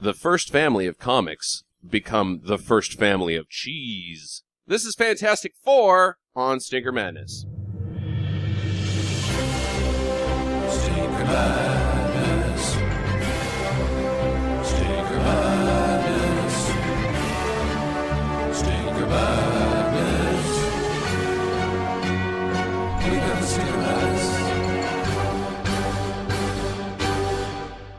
the first family of comics become the first family of cheese. This is Fantastic Four on Stinker Madness. Stinker Madness. Stinker Madness. Stinker Madness. We got the Stinker Madness.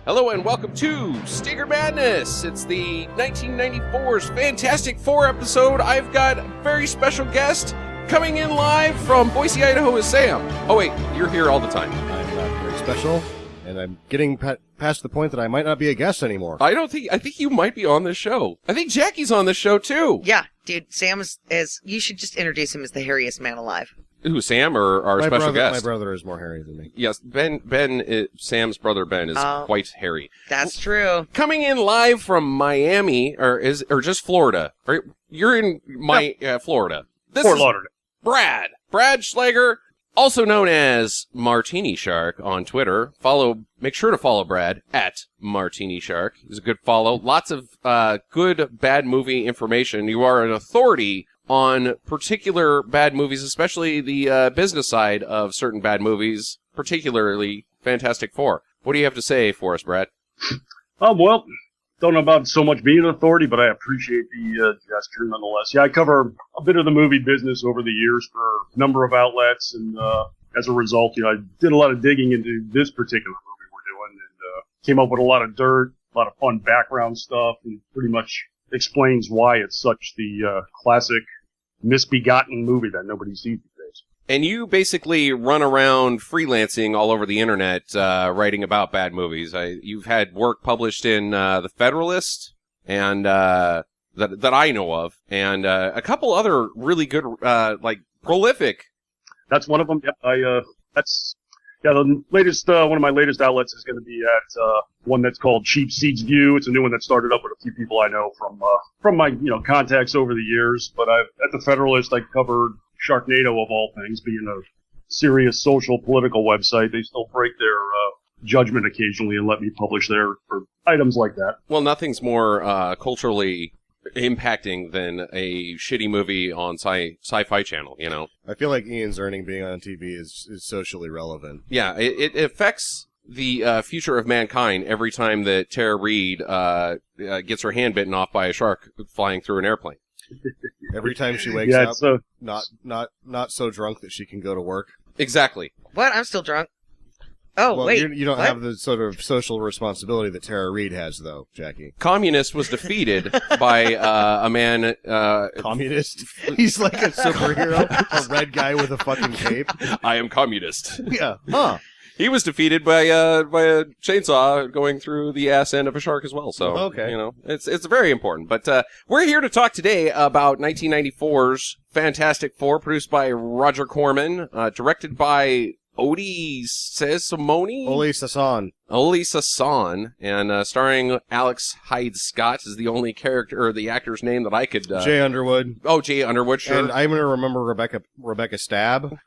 Hello and welcome to Stinker Madness. It's the 1994's Fantastic Four episode. I've got a very special guest coming in live from Boise, Idaho is Sam. Oh wait, you're here all the time. I'm not very special, and I'm getting past the point that I might not be a guest anymore. I think you might be on this show. I think Jackie's on this show too. Yeah, dude, Sam is you should just introduce him as the hairiest man alive. Who, Sam or our special guest? My brother is more hairy than me. Yes, Sam's brother Ben is quite hairy. That's true. Coming in live from Miami, or just Florida. Right? You're in Florida. This Fort is Lauderdale. Brad Schlager, also known as Martini Shark on Twitter. Make sure to follow Brad at Martini Shark. He's a good follow. Lots of good bad movie information. You are an authority on particular bad movies, especially the business side of certain bad movies, particularly Fantastic Four. What do you have to say for us, Brad? Well, don't know about so much being an authority, but I appreciate the gesture nonetheless. Yeah, I cover a bit of the movie business over the years for a number of outlets, and as a result, I did a lot of digging into this particular movie we're doing, and came up with a lot of dirt, a lot of fun background stuff, and pretty much explains why it's such the classic misbegotten movie that nobody sees these days. And you basically run around freelancing all over the internet, writing about bad movies. You've had work published in The Federalist, and that I know of, and a couple other really good, prolific. That's one of them. Yeah, the latest one of my latest outlets is going to be at one that's called Cheap Seats View. It's a new one that started up with a few people I know from my contacts over the years. But at the Federalist, I covered Sharknado of all things, being a serious social political website. They still break their judgment occasionally and let me publish there for items like that. Well, nothing's more culturally impacting than a shitty movie on Sci-Fi Channel, I feel like Ian's earning being on TV is socially relevant. Yeah, it affects the future of mankind every time that Tara Reid gets her hand bitten off by a shark flying through an airplane. Every time she wakes up, not so drunk that she can go to work. Exactly. What? I'm still drunk. Oh, well, wait. You don't what? have the sort of social responsibility that Tara Reid has, though, Jackie. Communist was defeated by a man... Communist? He's like a superhero, a red guy with a fucking cape. I am communist. Yeah. Huh. He was defeated by a chainsaw going through the ass end of a shark as well. So, okay. It's very important. But we're here to talk today about 1994's Fantastic Four, produced by Roger Corman, directed by Oli Sasson, and starring Alex Hyde Scott is the only character or the actor's name that I could. Jay Underwood. Oh, Jay Underwood, sure. And I'm gonna remember Rebecca Stab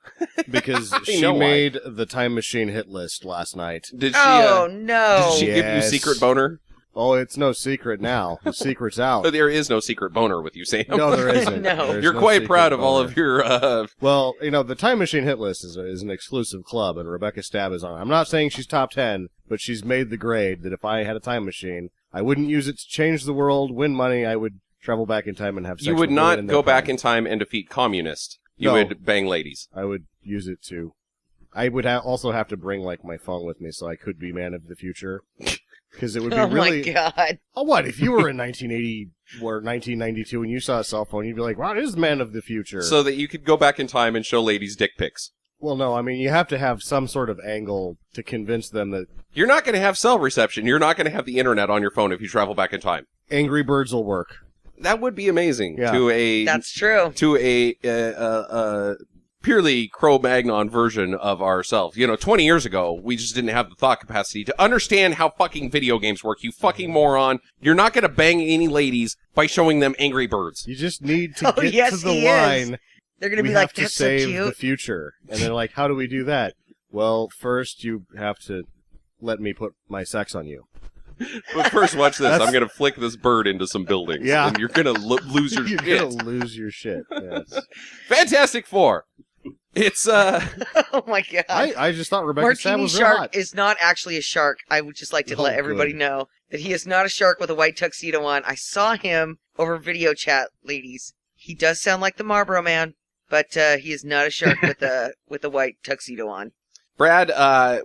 because she made the Time Machine hit list last night. Did she? Oh no! Did she give you secret boner? Oh, it's no secret now. The secret's out. Oh, there is no secret boner with you, Sam. No, there isn't. No. You're quite proud of all of your... Well, the Time Machine hit list is an exclusive club, and Rebecca Stab is on it. I'm not saying she's top 10, but she's made the grade that if I had a time machine, I wouldn't use it to change the world, win money. I would travel back in time and have sex. You would with not women go back in time and defeat communists. You would bang ladies. I would use it to... I would also have to bring, my phone with me so I could be man of the future. Because it would be really... Oh, my God. Oh, what? If you were in 1980 or 1992 and you saw a cell phone, you'd be like, wow, this is man of the future. So that you could go back in time and show ladies dick pics. Well, no, I mean, you have to have some sort of angle to convince them that... You're not going to have cell reception. You're not going to have the internet on your phone if you travel back in time. Angry Birds will work. That would be amazing. Yeah. That's true. To a purely Cro-Magnon version of ourselves. 20 years ago, we just didn't have the thought capacity to understand how fucking video games work, you fucking moron. You're not going to bang any ladies by showing them Angry Birds. You just need to get yes, to the he line. Is. They're going to we be have like, to that's so save cute. the future. And they're like, how do we do that? Well, first you have to let me put my sex on you. But first, watch this. I'm going to flick this bird into some buildings. Yeah. And you're going to lose your You're shit. gonna lose your shit. Yes. Fantastic Four. It's, Oh my god. I just thought Rebecca Stab Martini was real Shark hot. is not actually a shark. I would just like to Oh, let everybody good. know that he is not a shark with a white tuxedo on. I saw him over video chat, ladies. He does sound like the Marlboro Man, but he is not a shark with a white tuxedo on. Brad,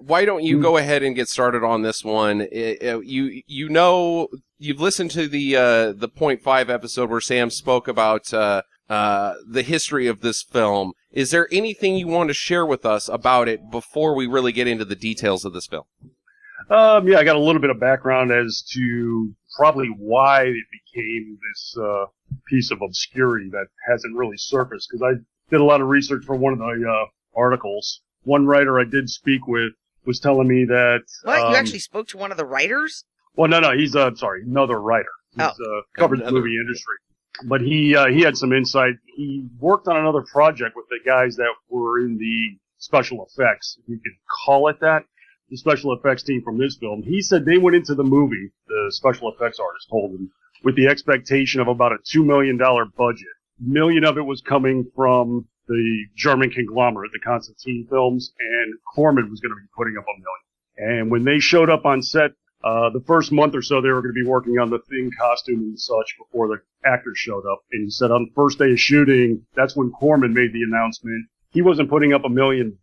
why don't you go ahead and get started on this one? You know, you've listened to the .5 episode where Sam spoke about the history of this film. Is there anything you want to share with us about it before we really get into the details of this film? Yeah, I got a little bit of background as to probably why it became this piece of obscurity that hasn't really surfaced. Because I did a lot of research for one of the articles. One writer I did speak with was telling me that. What? You actually spoke to one of the writers? Well, no, he's another writer. He's covered the movie industry, but he had some insight. He worked on another project with the guys that were in the special effects, if you could call it that. The special effects team from this film. He said they went into the movie, the special effects artist told him, with the expectation of about a $2 million budget. $1 million of it was coming from the German conglomerate, the Constantine films, and Corman was going to be putting up $1 million. And when they showed up on set, the first month or so, they were going to be working on the Thing costume and such before the actors showed up. And he said on the first day of shooting, that's when Corman made the announcement. He wasn't putting up $1 million.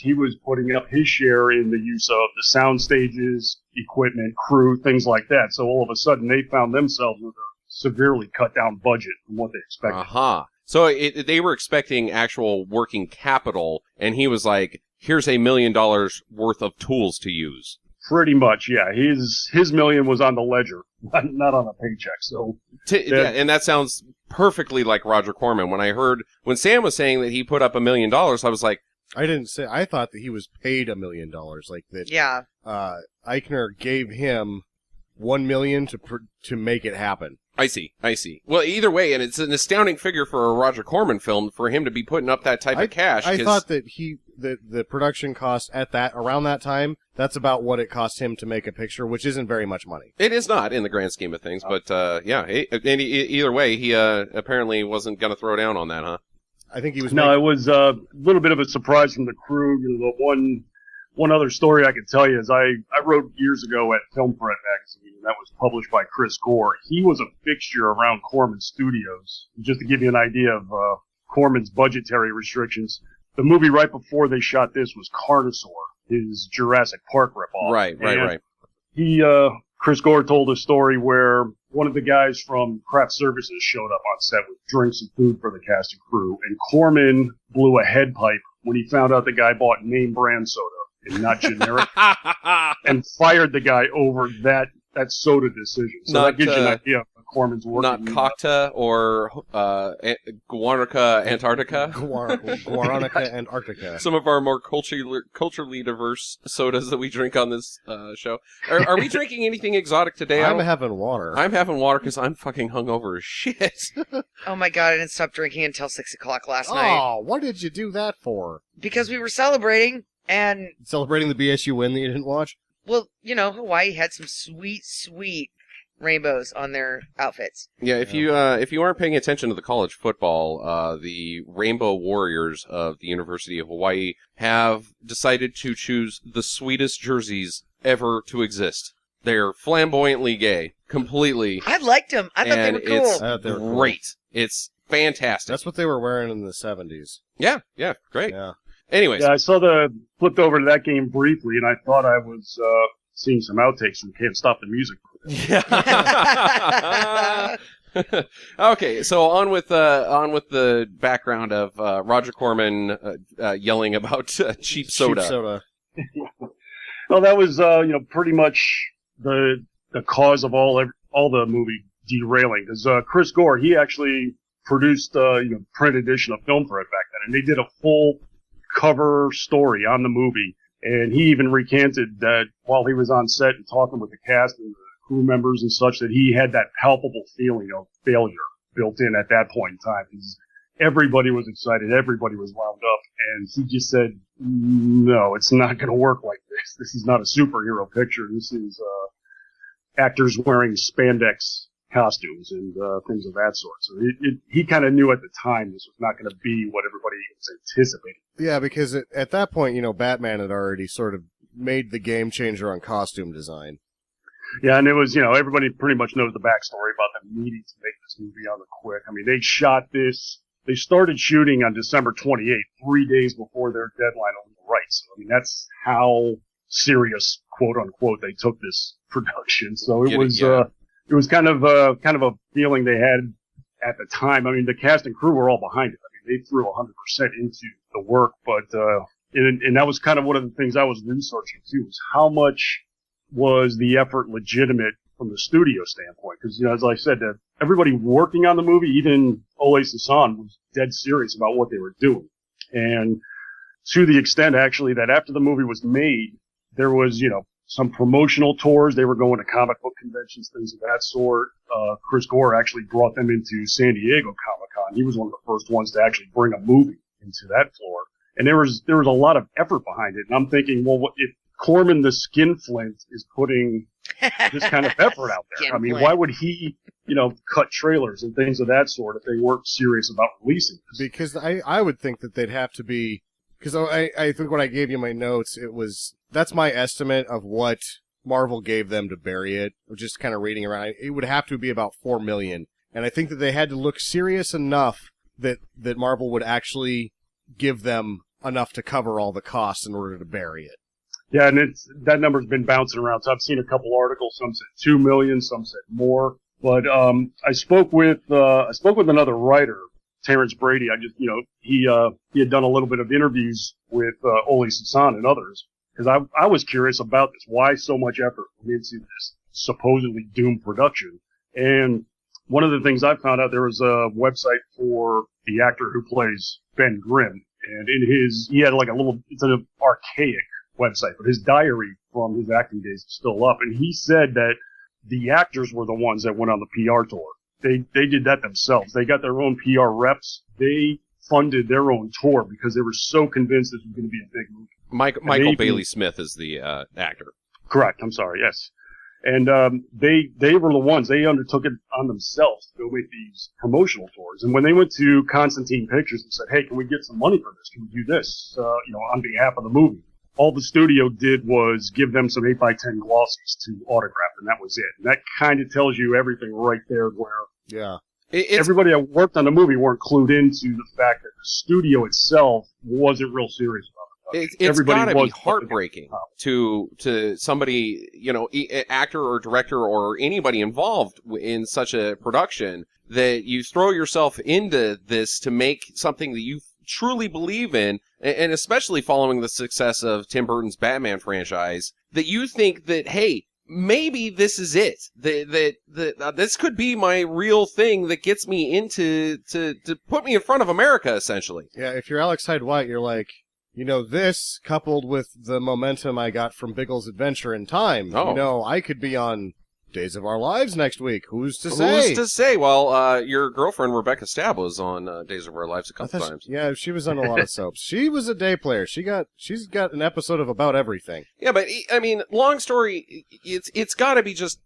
He was putting up his share in the use of the sound stages, equipment, crew, things like that. So all of a sudden, they found themselves with a severely cut down budget from what they expected. Uh-huh. So they were expecting actual working capital, and he was like, here's $1 million worth of tools to use. Pretty much, yeah. His million was on the ledger, not on a paycheck. So Yeah, and that sounds perfectly like Roger Corman. When Sam was saying that he put up $1 million, I was like, I thought that he was paid $1 million. Like that. Yeah. Eichner gave him $1 million to make it happen. I see. Well, either way, and it's an astounding figure for a Roger Corman film for him to be putting up that type of cash. I thought that the production cost around that time, that's about what it cost him to make a picture, which isn't very much money. It is not in the grand scheme of things, but yeah. Either way, he apparently wasn't going to throw down on that, huh? I think he was. No, it was a little bit of a surprise from the crew. You know, the one other story I could tell you is I wrote years ago at Film Threat magazine, and that was published by Chris Gore. He was a fixture around Corman Studios. Just to give you an idea of Corman's budgetary restrictions, the movie right before they shot this was Carnosaur, his Jurassic Park ripoff. Right. Chris Gore told a story where one of the guys from craft services showed up on set with drinks and food for the cast and crew, and Corman blew a head pipe when he found out the guy bought name brand soda and not generic, and fired the guy over that soda decision. So that gives you an idea of Corman's work. Not Cocta or Guarnica Antarctica. Guaranica Antarctica. Some of our more culturally diverse sodas that we drink on this show. Are we drinking anything exotic today? I'm having water. I'm having water because I'm fucking hungover as shit. Oh my god, I didn't stop drinking until 6 o'clock last night. Oh, what did you do that for? Because we were celebrating, and, Celebrating the BSU win that you didn't watch? well, you know, Hawaii had some sweet, sweet rainbows on their outfits. Yeah, if you aren't paying attention to the college football, the Rainbow Warriors of the University of Hawaii have decided to choose the sweetest jerseys ever to exist. They're flamboyantly gay, completely. I liked them. I thought they and were cool. it's I thought they were cool. great. It's fantastic. That's what they were wearing in the 70s. Yeah, great. Yeah. Anyways, Yeah, I flipped over to that game briefly, and I thought I was seeing some outtakes from Can't Stop the Music. yeah. Okay, so on with the background of Roger Corman yelling about cheap soda. Cheap soda. Well, that was pretty much the cause of all the movie derailing, because Chris Gore, he actually produced print edition of Film Threat back then, and they did a full cover story on the movie, and he even recanted that while he was on set and talking with the cast and the crew members and such, that he had that palpable feeling of failure built in at that point in time. Everybody was excited, everybody was wound up, and he just said, no, it's not going to work like this. This is not a superhero picture. This is actors wearing spandex costumes and things of that sort. So he kind of knew at the time this was not going to be what everybody was anticipating. Yeah, because at that point, Batman had already sort of made the game changer on costume design. Yeah, and it was, everybody pretty much knows the backstory about them needing to make this movie on the quick. I mean, they shot this. They started shooting on December 28th, 3 days before their deadline on the rights. So, I mean, that's how serious, quote unquote, they took this production. So it was kind of a feeling they had at the time. I mean, the cast and crew were all behind it. I mean, they threw 100% into the work, but and that was kind of one of the things I was researching too, was how much was the effort legitimate from the studio standpoint? Because, as I said, everybody working on the movie, even Ole Sasson, was dead serious about what they were doing. And to the extent, actually, that after the movie was made, there was, some promotional tours. They were going to comic book conventions, things of that sort. Chris Gore actually brought them into San Diego Comic-Con. He was one of the first ones to actually bring a movie into that floor. And there was a lot of effort behind it. And I'm thinking, well, if Corman the Skinflint is putting this kind of effort out there, I mean, why would he, cut trailers and things of that sort if they weren't serious about releasing this? Because I would think that they'd have to be, because I think when I gave you my notes, that's my estimate of what Marvel gave them to bury it. Just kind of reading around, it would have to be about $4 million. And I think that they had to look serious enough that Marvel would actually give them enough to cover all the costs in order to bury it. Yeah, and that number's been bouncing around. So I've seen a couple articles. Some said 2 million, some said more. But I spoke with another writer, Terrence Brady. He had done a little bit of interviews with Ole Sasson and others, because I was curious about this. Why so much effort into this supposedly doomed production? And one of the things I found out, there was a website for the actor who plays Ben Grimm, and he had like it's an archaic website, but his diary from his acting days is still up, and he said that the actors were the ones that went on the PR tour. They did that themselves. They got their own PR reps. They funded their own tour because they were so convinced this was going to be a big movie. Michael Bailey Smith is the actor. Correct. I'm sorry. Yes. And they were the ones. They undertook it on themselves to go make these promotional tours. And when they went to Constantine Pictures and said, "Hey, can we get some money for this? Can we do this? On behalf of the movie?" All the studio did was give them some 8x10 glossies to autograph, and that was it. And that kind of tells you everything right there, where everybody that worked on the movie weren't clued into the fact that the studio itself wasn't real serious about it. It's got to be heartbreaking to somebody, actor or director or anybody involved in such a production, that you throw yourself into this to make something that you truly believe in, and especially following the success of Tim Burton's Batman franchise, that you think that, hey, maybe this is it. That this could be my real thing that gets me into to put me in front of America, essentially. Yeah, if you're Alex Hyde White, you're like, this coupled with the momentum I got from Biggles' Adventure in Time, I could be on Days of Our Lives next week. Who's to say? Who's to say? Well, your girlfriend Rebecca Stab was on Days of Our Lives a couple times. Yeah, she was on a lot of soaps. She was a day player. She's got an episode of about everything. Yeah, but I mean, long story. It's got to be just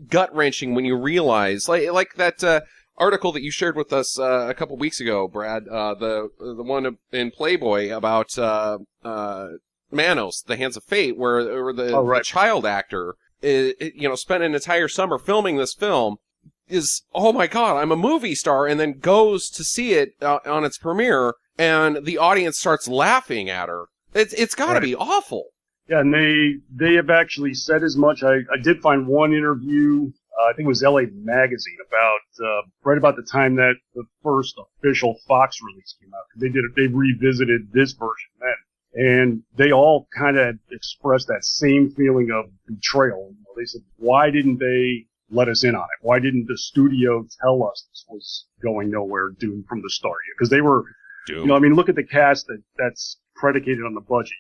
gut wrenching when you realize, like that article that you shared with us a couple weeks ago, Brad. The one in Playboy about Manos, The Hands of Fate, where the child actor, spent an entire summer filming this film, is, oh my God, I'm a movie star, and then goes to see it on its premiere, and the audience starts laughing at her. It's got to be awful. Yeah, and they have actually said as much. I did find one interview, I think it was LA Magazine, about right about the time that the first official Fox release came out. They revisited this version then. And they all kind of expressed that same feeling of betrayal. They said, why didn't they let us in on it? Why didn't the studio tell us this was going nowhere, doomed from the start? Because they were, look at the cast that's predicated on the budget.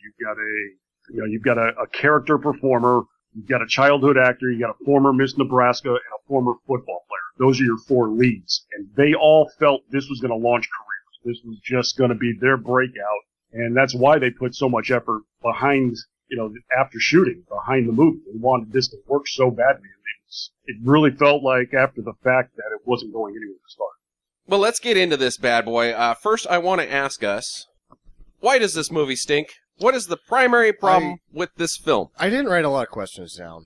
You've got a character performer, you've got a childhood actor, you've got a former Miss Nebraska, and a former football player. Those are your 4 leads. And they all felt this was going to launch careers. This was just going to be their breakout. And that's why they put so much effort behind, after shooting, behind the movie. They wanted this to work so badly, and they it really felt like after the fact that it wasn't going anywhere to start. Well, let's get into this bad boy. First, I want to ask us, why does this movie stink? What is the primary problem with this film? I didn't write a lot of questions down.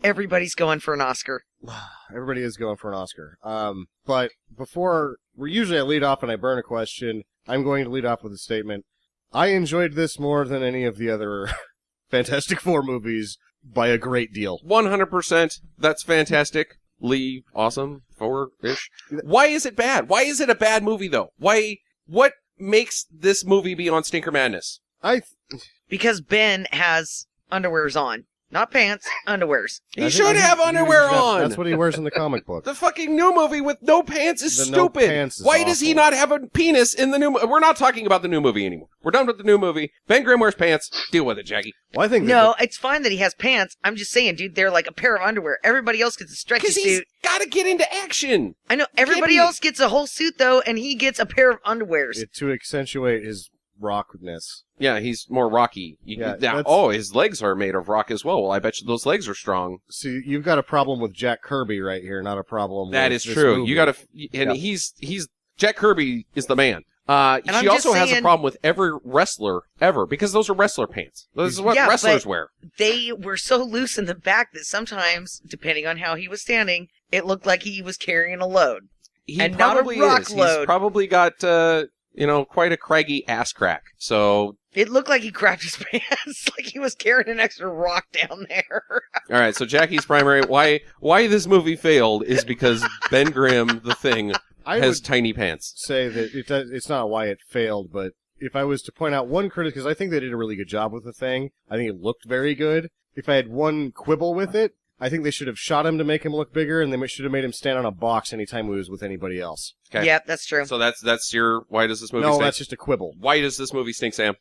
Everybody's going for an Oscar. Everybody is going for an Oscar. But before, usually I lead off and I burn a question. I'm going to lead off with a statement. I enjoyed this more than any of the other Fantastic Four movies by a great deal. 100%. That's fantastic. Lee, awesome. Four-ish. Why is it bad? Why is it a bad movie, though? What makes this movie be on Stinker Madness? Because Ben has underwears on. Not pants, underwears. He should have underwear on! That's what he wears in the comic book. The fucking new movie with no pants is The stupid. no pants is Why does he awful. not have a penis in the new movie? We're not talking about the new movie anymore. We're done with the new movie. Ben Grimm wears pants. Deal with it, Jackie. Well, I think No, it's fine that he has pants. I'm just saying, dude, they're like a pair of underwear. Everybody else gets a stretchy Because he's suit. got to get into action. I know. Everybody be- else gets a whole suit, though, and he gets a pair of underwears. to accentuate his rockness. Yeah, he's more rocky. His legs are made of rock as well. Well, I bet you those legs are strong. See, you've got a problem with Jack Kirby right here, not a problem That with is this true. movie. You got to, and Yeah. he's Jack Kirby is the man. I'm She just also has a saying- problem with every wrestler ever because those are wrestler pants. This is what Yeah, wrestlers but- wear. They were so loose in the back that sometimes, depending on how he was standing, it looked like he was carrying a load. He and not a probably rock is. load. He's probably got quite a craggy ass crack. So It looked like he crapped his pants, like he was carrying an extra rock down there. all right. So Jackie's primary why this movie failed is because Ben Grimm, the Thing, I has would tiny pants. say that it's not why it failed, but if I was to point out one critic, because I think they did a really good job with the Thing, I think it looked very good. If I had one quibble with it, I think they should have shot him to make him look bigger, and they should have made him stand on a box anytime he was with anybody else. Okay. Yep, that's true. So that's your why does this movie No, stink? that's just a quibble. Why does this movie stink, Sam?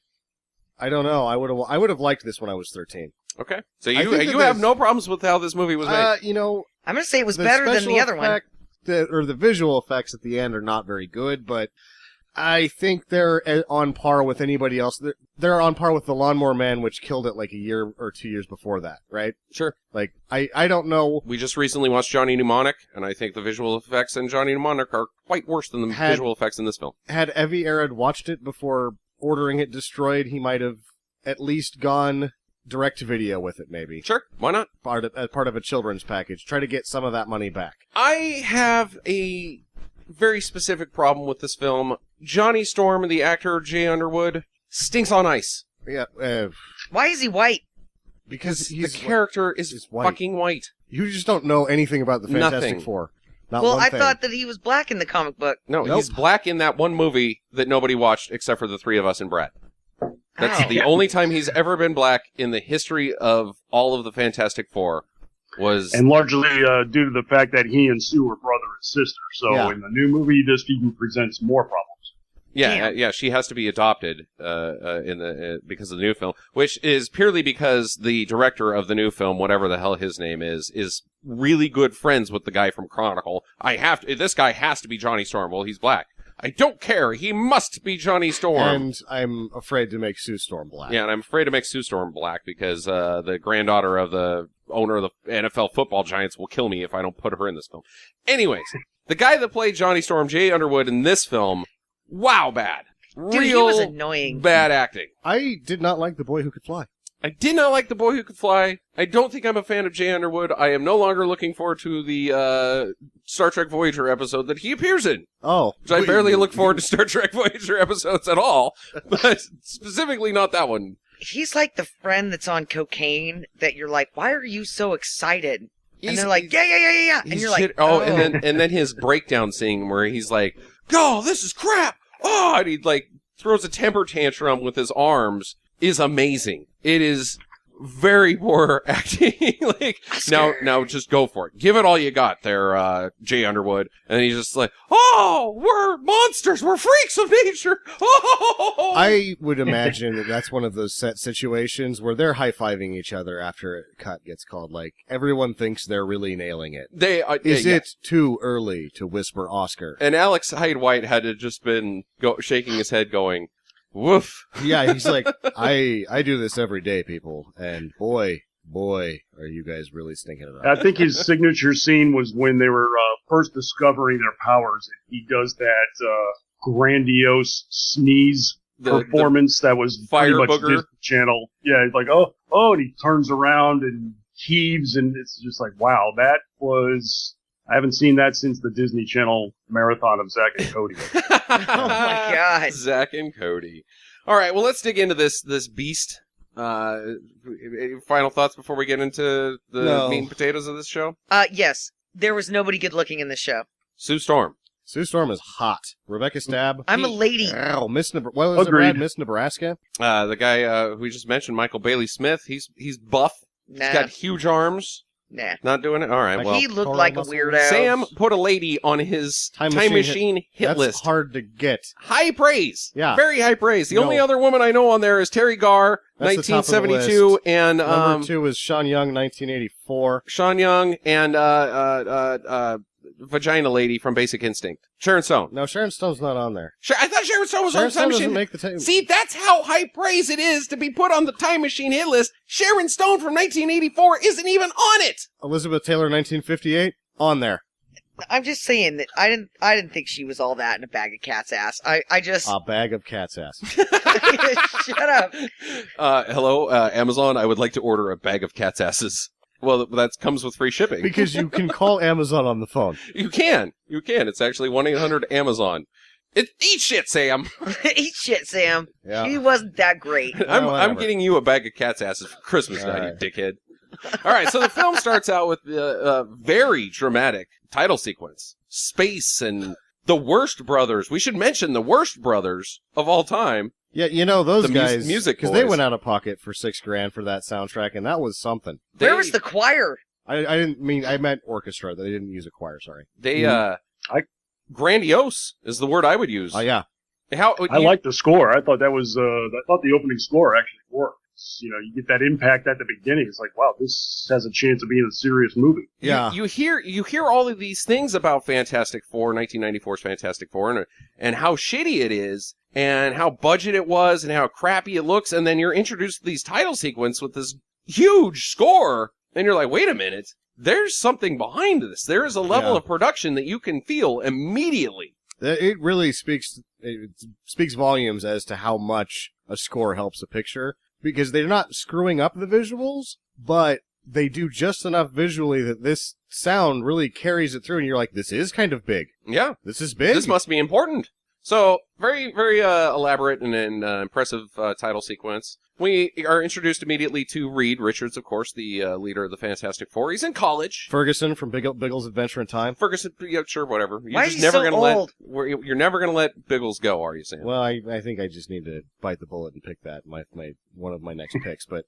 I don't know. I would have liked this when I was 13. Okay. So I you think that have there's- no problems with how this movie was made. I'm going to say it was the better than special the other one. effect or the visual effects at the end are not very good, but I think they're on par with anybody else. They're on par with the Lawnmower Man, which killed it like a year or 2 years before that, right? Sure. Like, I don't know. We just recently watched Johnny Mnemonic, and I think the visual effects in Johnny Mnemonic are quite worse than the visual effects in this film. Had Evie Arad watched it before ordering it destroyed, he might have at least gone direct to video with it, maybe. Sure. Why not? As part of a children's package. Try to get some of that money back. I have a very specific problem with this film. Johnny Storm, the actor Jay Underwood, stinks on ice. Yeah, Why is he white? because The he's character is white. fucking white. You just don't know anything about the Fantastic Nothing. Four. Not Well, one I thing. thought that he was black in the comic book. No, Nope. he's black in that one movie that nobody watched except for the three of us and Brad. That's Ow. the only time he's ever been black in the history of all of the Fantastic Four. And largely due to the fact that he and Sue are brother and sister. So Yeah. in the new movie, this even presents more problems. Yeah, she has to be adopted because of the new film, which is purely because the director of the new film, whatever the hell his name is really good friends with the guy from Chronicle. This guy has to be Johnny Storm. Well, he's black. I don't care. He must be Johnny Storm. And I'm afraid to make Sue Storm black. Yeah, and I'm afraid to make Sue Storm black because the granddaughter of the owner of the NFL football Giants will kill me if I don't put her in this film. Anyways, the guy that played Johnny Storm, Jay Underwood, in this film, wow, bad. Dude, he Real was annoying. bad acting. I did not like The Boy Who Could Fly. I did not like The Boy Who Could Fly. I don't think I'm a fan of Jay Underwood. I am no longer looking forward to the Star Trek Voyager episode that he appears in. Oh. Which I barely look forward to Star Trek Voyager episodes at all, but specifically not that one. He's like the friend that's on cocaine that you're like, why are you so excited? And He's- they're like, yeah. And He's you're like, shit- and then his breakdown scene where he's like, "Go, this is crap!" Oh, and he like throws a temper tantrum with his arms is amazing. It is very poor acting. Like now, just go for it. Give it all you got, there, Jay Underwood. And he's just like, "Oh, we're monsters. We're freaks of nature." Oh, I would imagine that that's one of those set situations where they're high-fiving each other after a cut gets called. Like, everyone thinks they're really nailing it. they Is yeah. it too early to whisper Oscar? And Alex Hyde White had to just been shaking his head, going, "Woof." Yeah, he's like, I do this every day, people, and boy, boy, are you guys really stinking it I up. think his signature scene was when they were first discovering their powers. He does that grandiose sneeze The performance that was fire pretty much booger? Disney Channel. Yeah, he's like, oh, and he turns around and heaves, and it's just like, wow, that was. I haven't seen that since the Disney Channel marathon of Zack and Cody. Oh my God. Zach and Cody. All right, well, let's dig into this beast. Final thoughts before we get into the No. meat and potatoes of this show? Yes. There was nobody good looking in the show. Sue Storm. Sue Storm is hot. Rebecca Stab. I'm a lady. Ow, Miss Nebraska. What was it, Agreed. Brad? Miss Nebraska? The guy who we just mentioned, Michael Bailey Smith, he's buff. Nah. He's got huge arms. Nah. Not doing it? All right, well. He looked Toro like a muscles. weirdo. Sam put a lady on his Time Time Machine Machine hit That's list. hard to get. High praise. Yeah. Very high praise. The No. only other woman I know on there is Terry Garr, That's the top of the 1972, list. and Number 2 is Sean Young, 1984. Sean Young, and Vagina Lady from Basic Instinct. Sharon Stone. No, Sharon Stone's not on there. I thought Sharon Stone was Sharon on Time Stone doesn't Machine. make the time. See, that's how high praise it is to be put on the Time Machine hit list. Sharon Stone from 1984 isn't even on it. Elizabeth Taylor, 1958, on there. I'm just saying that I didn't think she was all that in a bag of cat's ass. I just A bag of cat's ass. shut up. Hello, Amazon. I would like to order a bag of cat's asses. Well, that comes with free shipping. Because you can call Amazon on the phone. You can. It's actually 1-800-AMAZON. Eat shit, Sam. Eat shit, Sam. Yeah. She wasn't that great. I'm whatever. getting you a bag of cat's asses for Christmas now, All you dickhead. All right, so the film starts out with a very dramatic title sequence. Space and the Worst Brothers. We should mention the Worst Brothers of all time. Yeah, you know, those The guys, music because they boys. went out of pocket for $6,000 for that soundtrack, and that was something. Where was the choir? I meant orchestra. They didn't use a choir, sorry. Grandiose is the word I would use. Oh, yeah. I like the score. I thought that was. I thought the opening score actually worked. You know, you get that impact at the beginning. It's like, wow, this has a chance of being a serious movie. Yeah. You hear all of these things about Fantastic Four, 1994's Fantastic Four, and how shitty it is, and how budget it was, and how crappy it looks, and then you're introduced to these title sequence with this huge score, and you're like, wait a minute, there's something behind this. There is a level Yeah. of production that you can feel immediately. It really speaks volumes as to how much a score helps a picture, because they're not screwing up the visuals, but they do just enough visually that this sound really carries it through, and you're like, this is kind of big. Yeah. This is big. This must be important. So, very, very elaborate and impressive title sequence. We are introduced immediately to Reed Richards, of course, the leader of the Fantastic Four. He's in college. Ferguson from Biggles Adventure in Time. Ferguson, yeah, sure, whatever. You're Why just is he never so gonna old? you're never gonna let Biggles go, are you, Sam? Well, I think I just need to bite the bullet and pick that my one of my next picks. But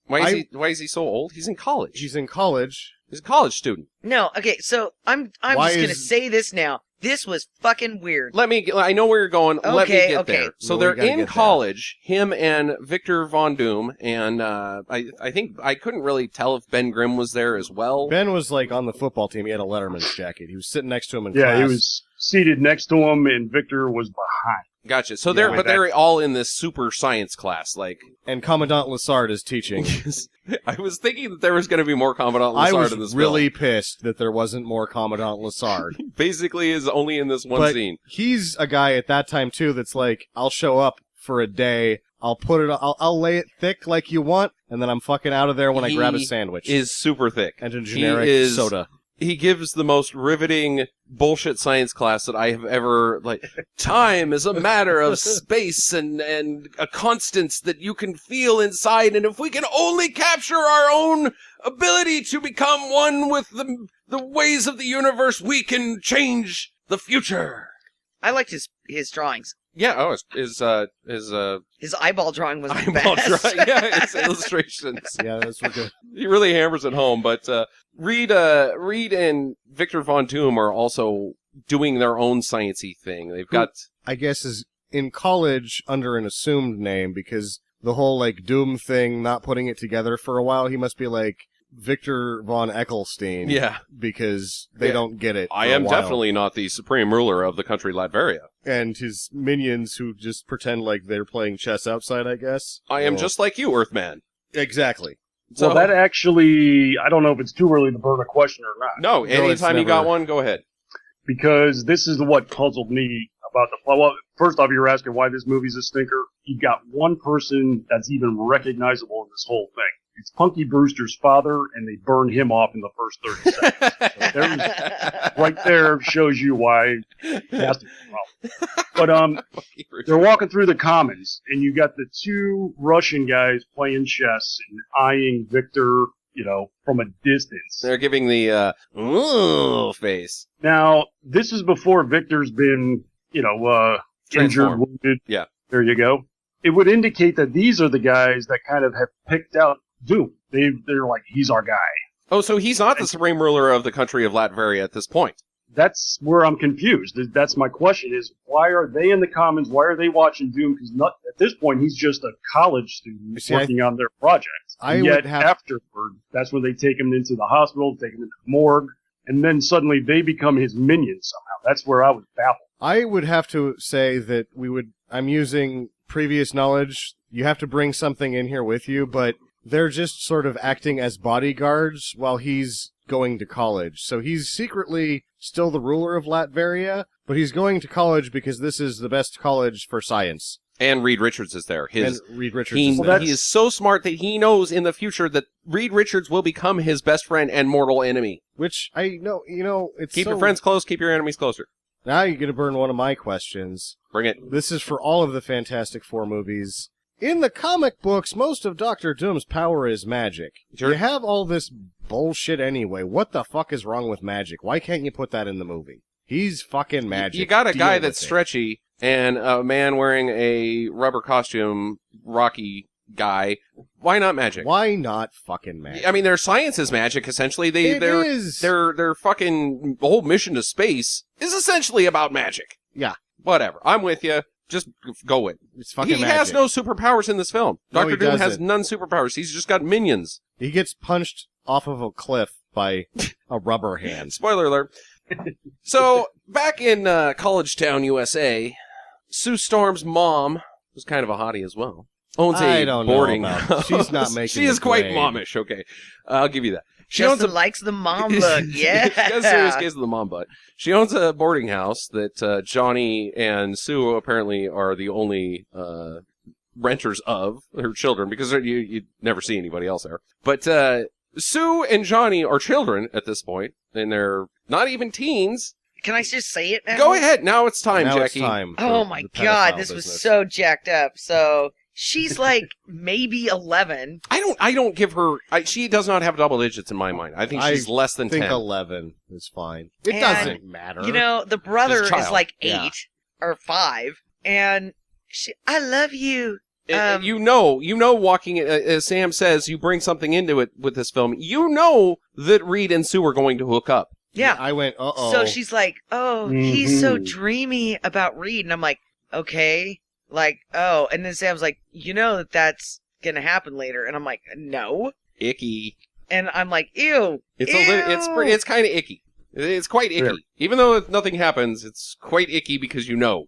Why is he so old? He's in college. he's in college. He's a college student. No, okay, so I'm Why just gonna is- say this now. This was fucking weird. I know where you're going. Let me Okay, get okay. there. So Well, we they're gotta in get there. college, him and Victor Von Doom, and I think I couldn't really tell if Ben Grimm was there as well. Ben was like on the football team. He had a Letterman's jacket. He was sitting next to him in Yeah, class. he was seated next to him, and Victor was behind. Gotcha. So Yeah, they're all in this super science class. Like, And Commandant Lassard is teaching. I was thinking that there was going to be more Commandant I Lassard was in this really pissed that there wasn't more Commandant Lassard. film. Basically, is only in this one But scene. he's a guy at that time too that's like, I'll show up for a day, I'll lay it thick like you want, and then I'm fucking out of there when I grab a He sandwich. Is super thick. And a generic He is- soda. He gives the most riveting bullshit science class that I have ever, like, time is a matter of space and a constants that you can feel inside, and if we can only capture our own ability to become one with the ways of the universe, we can change the future. I liked his drawings. Yeah, his His eyeball drawing was the eyeball best. drawing, yeah, his illustrations. Yeah, that's what good. He really hammers it home, but Reed and Victor Von Doom are also doing their own sciencey thing. They've got I guess is in college under an assumed name because the whole like Doom thing, not putting it together for a while, he must be like Victor von Ecclestein. yeah. Because they Yeah. don't get it. I for a am while. definitely not the supreme ruler of the country Latveria. And his minions who just pretend like they're playing chess outside, I guess. I am Well, just like you, Earthman. Exactly. So, Well, that actually, I don't know if it's too early to burn a question or not. no, it's anytime you got never- one, go ahead. Because this is what puzzled me about the plot. Well, first off, you're asking why this movie's a stinker. You got one person that's even recognizable in this whole thing. It's Punky Brewster's father, and they burn him off in the first 30 seconds. Right there shows you why it has to be a problem. But they're walking through the commons, and you got the two Russian guys playing chess and eyeing Victor, from a distance. They're giving the ooh face. Now, this is before Victor's been, injured, Transformed. wounded. Yeah. There you go. It would indicate that these are the guys that kind of have picked out Doom. They're like, he's our guy. Oh, so he's not the supreme ruler of the country of Latveria at this point. That's where I'm confused. That's my question is, why are they in the commons? Why are they watching Doom? Because at this point, he's just a college student See, working on their project. I And would yet, have- afterward, that's when they take him into the hospital, take him into the morgue, and then suddenly they become his minions somehow. That's where I was baffled. I would have to say that I'm using previous knowledge. You have to bring something in here with you, but they're just sort of acting as bodyguards while he's going to college. So he's secretly still the ruler of Latveria, but he's going to college because this is the best college for science. And Reed Richards is there. And Reed Richards He, is Well, there. that's- he is so smart that he knows in the future that Reed Richards will become his best friend and mortal enemy. Which I know, it's Keep so... your friends close, keep your enemies closer. Now you're going to burn one of my questions. Bring it. This is for all of the Fantastic Four movies. In the comic books, most of Doctor Doom's power is magic. Sure. You have all this bullshit anyway. What the fuck is wrong with magic? Why can't you put that in the movie? He's fucking magic. You got a guy Deal that's with it. stretchy and a man wearing a rubber costume, Rocky guy. Why not magic? Why not fucking magic? I mean, their science is magic, essentially. It is. Their fucking whole mission to space is essentially about magic. Yeah. Whatever. I'm with you. Just go with it. It's fucking He magic. has no superpowers in this film. No, Dr. he Doom has doesn't. none superpowers. He's just got minions. He gets punched off of a cliff by a rubber hand. Spoiler alert. So, back in College Town, USA, Sue Storm's mom was kind of a hottie as well. Owns I a don't know boarding about- house. she's not making She is the quite grade. momish, okay. I'll give you that. She owns Justin a likes the mom look. Yeah. She has serious case of the mom butt. She owns a boarding house that Johnny and Sue apparently are the only renters of, her children, because you never see anybody else there. But Sue and Johnny are children at this point, and they're not even teens. Can I just say it now? Go ahead. Now it's time, Now Jackie. it's time. Oh for my the god, pedophile this was business. so jacked up. So she's like maybe 11. I don't give her. She does not have double digits in my mind. I think she's less than I think 10. 11 is fine. It And, doesn't matter. You know, the brother She's a is child. like 8 Yeah. or 5, and I love you. You know, walking, as Sam says, you bring something into it with this film. You know that Reed and Sue are going to hook up. Yeah. I went, uh-oh. So she's like, oh, he's so Mhm. dreamy about Reed. And I'm like, okay. Like, oh. And then Sam's like, you know that that's going to happen later. And I'm like, no. Icky. And I'm like, ew. It's ew. it's kind of icky. It's quite icky. Yeah. Even though nothing happens, it's quite icky because you know.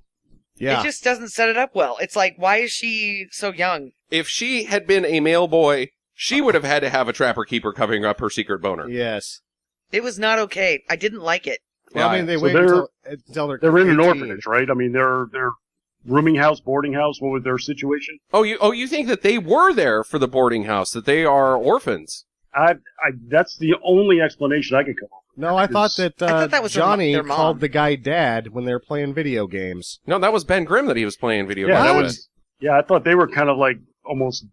yeah. It just doesn't set it up well. It's like, why is she so young? If she had been a male boy, she would have had to have a trapper keeper covering up her secret boner. Yes. It was not okay. I didn't like it. Well, I mean, they So wait until They're in an 18. orphanage, right? I mean, they're rooming house, boarding house. What was their situation? You think that they were there for the boarding house, that they are orphans. That's the only explanation I could come up No, I thought that, I thought that was Johnny their mom. called the guy dad when they were playing video games. No, that was Ben Grimm that he was playing video with. Yeah, games that with. was. Yeah, I thought they were kind of like almost,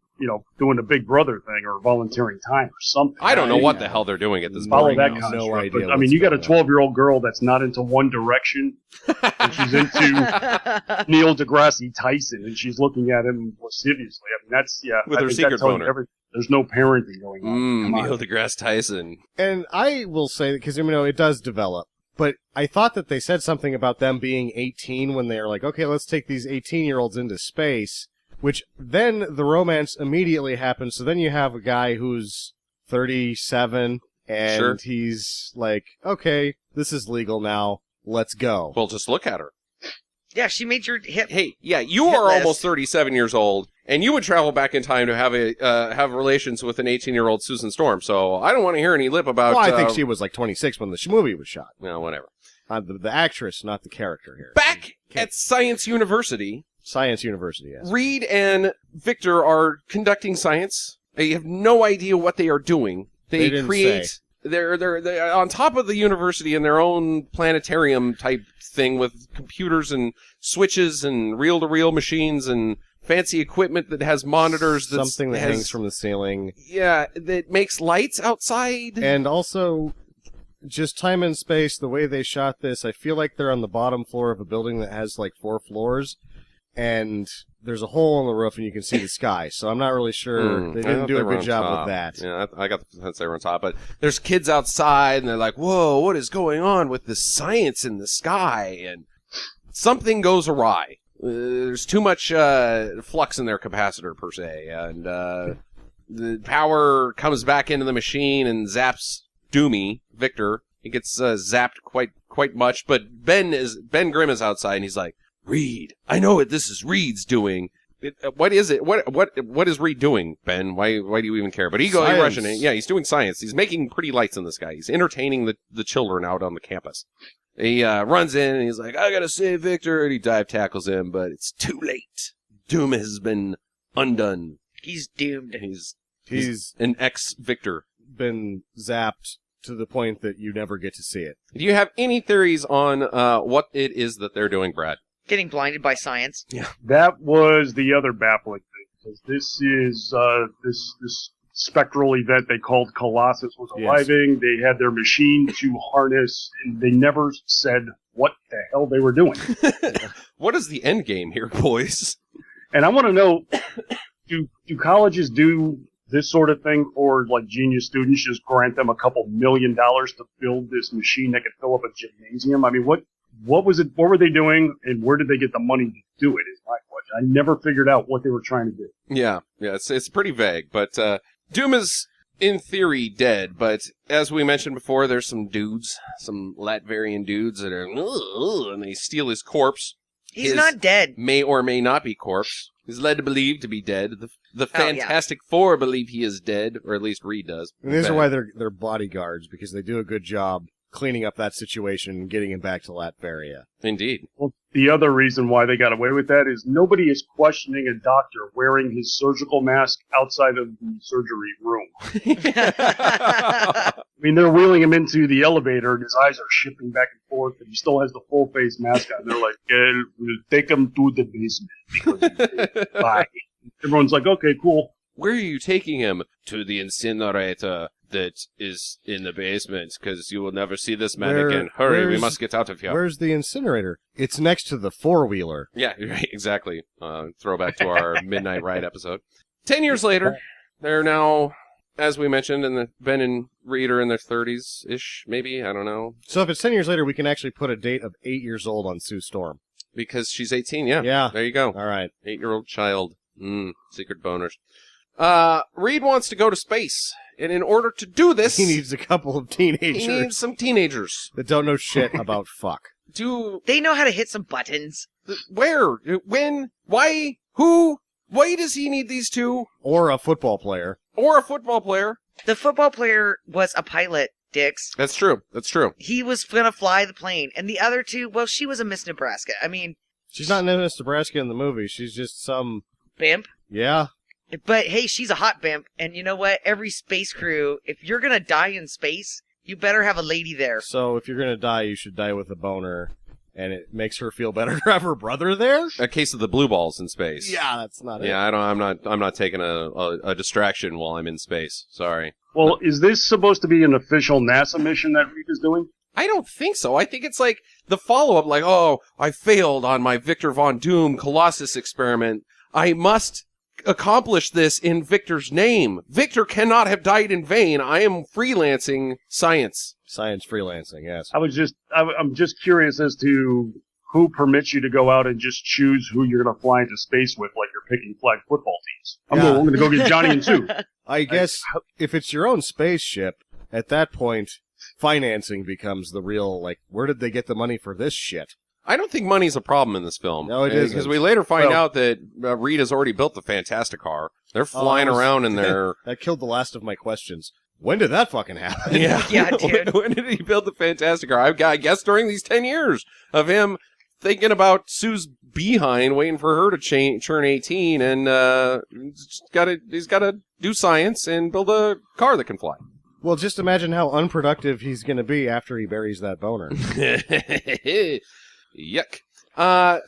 doing the Big Brother thing or volunteering time or something. I don't know Yeah. what the hell they're doing at this Follow boarding that house. kind of No stuff. idea But, I what's mean, you got a going on. 12-year-old girl that's not into One Direction, and she's into Neil deGrasse Tyson, and she's looking at him lasciviously. I mean, that's With I her think secret that tells you boner. everything. There's no parenting going on. Come on. Neil deGrasse Tyson. And I will say, because, it does develop, but I thought that they said something about them being 18 when they're like, okay, let's take these 18-year-olds into space, which then the romance immediately happens. So then you have a guy who's 37, and Sure. he's like, okay, this is legal now, let's go. Well, just look at her. Yeah, she made your hip. Hey, yeah, you Hit are list. almost 37 years old, and you would travel back in time to have relations with an 18-year-old Susan Storm. So I don't want to hear any lip about. Well, I think she was like 26 when the movie was shot. Well, whatever. The actress, not the character here. Back at Science University, Science University, yes. Reed and Victor are conducting science. They have no idea what they are doing. They didn't create. say. They're on top of the university in their own planetarium type thing with computers and switches and reel-to-reel machines and fancy equipment that has monitors. Something that hangs from the ceiling. Yeah, that makes lights outside. And also, just time and space, the way they shot this, I feel like they're on the bottom floor of a building that has like 4 floors, and there's a hole in the roof and you can see the sky. So I'm not really sure. They didn't do a good job with that. Yeah, I got the sense they were on top. But there's kids outside, and they're like, whoa, what is going on with the science in the sky? And something goes awry. There's too much flux in their capacitor, per se. And the power comes back into the machine and zaps Doomy, Victor. He gets zapped quite much. But Ben Grimm is outside, and he's like, Reed, I know what this is Reed's doing. What is it? What is Reed doing, Ben? Why do you even care? But he rushing in. Yeah, he's doing science. He's making pretty lights in the sky. He's entertaining the children out on the campus. He runs in and he's like, I gotta save Victor, and he dive tackles him, but it's too late. Doom has been undone. He's doomed. He's an ex-Victor. Been zapped to the point that you never get to see it. Do you have any theories on what it is that they're doing, Brad? Getting blinded by science. That was the other baffling thing, because this is this spectral event they called Colossus was arriving. They had their machine to harness, and they never said what the hell they were doing. What is the end game here, boys? And I want to know, do colleges do this sort of thing for like genius students? Just grant them a couple $1 million to build this machine that could fill up a gymnasium? I mean, what was it? What were they doing, and where did they get the money to do it? Is my question. I never figured out what they were trying to do. Yeah, it's pretty vague, but Doom is in theory dead. But as we mentioned before, there's some Latvarian dudes that are, and they steal his corpse. He's not dead. May or may not be corpse. He's led to believe to be dead. The Fantastic Four believe he is dead, or at least Reed does. And these are why they're bodyguards, because they do a good job cleaning up that situation and getting him back to Latveria. Indeed. Well, the other reason why they got away with that is nobody is questioning a doctor wearing his surgical mask outside of the surgery room. I mean, they're wheeling him into the elevator, and his eyes are shifting back and forth, and he still has the full face mask on. They're like, we'll take him to the basement because bye. Everyone's like, okay, cool. Where are you taking him? To the incinerator that is in the basement, because you will never see this man again. Hurry, we must get out of here. Where's the incinerator? It's next to the four-wheeler. Yeah, right, exactly. Throwback to our Midnight Ride episode. 10 years later, they're now, as we mentioned, Ben and Reed are in their 30s-ish, maybe, I don't know. So if it's 10 years later, we can actually put a date of 8 years old on Sue Storm. Because she's 18, yeah. Yeah. There you go. All right. 8-year-old child. Secret boners. Reed wants to go to space, and in order to do this, he needs a couple of teenagers. He needs some teenagers that don't know shit about fuck. They know how to hit some buttons. Where? When? Why? Who? Why does he need these two? Or a football player. The football player was a pilot, Dix. That's true. He was gonna fly the plane, and the other two, well, she was a Miss Nebraska. I mean, she's not Miss Nebraska in the movie. She's just some bimp. Yeah. But hey, she's a hot bimp, and you know what? Every space crew, if you're gonna die in space, you better have a lady there. So if you're gonna die, you should die with a boner, and it makes her feel better to have her brother there. A case of the blue balls in space. Yeah, that's not it. Yeah, I'm not taking a distraction while I'm in space. Sorry. Well, is this supposed to be an official NASA mission that Reed is doing? I don't think so. I think it's like the follow-up, like, oh, I failed on my Victor Von Doom Colossus experiment. I must accomplish this in Victor's name. Victor cannot have died in vain. I am freelancing science. Science freelancing, yes. I'm just curious as to who permits you to go out and just choose who you're going to fly into space with, like you're picking flag football teams. I'm going to go get Johnny and Sue. I guess if it's your own spaceship, at that point, financing becomes the real, like, where did they get the money for this shit? I don't think money's a problem in this film. No, it isn't. Because we later find Well- out that Reed has already built the Fantastic Car. They're flying around in their... That killed the last of my questions. When did that fucking happen? Yeah, Yeah, dude. When did he build the Fantastic Car? I guess during these 10 years of him thinking about Sue's behind, waiting for her to turn 18, and he's got to do science and build a car that can fly. Well, just imagine how unproductive he's going to be after he buries that boner. Yuck.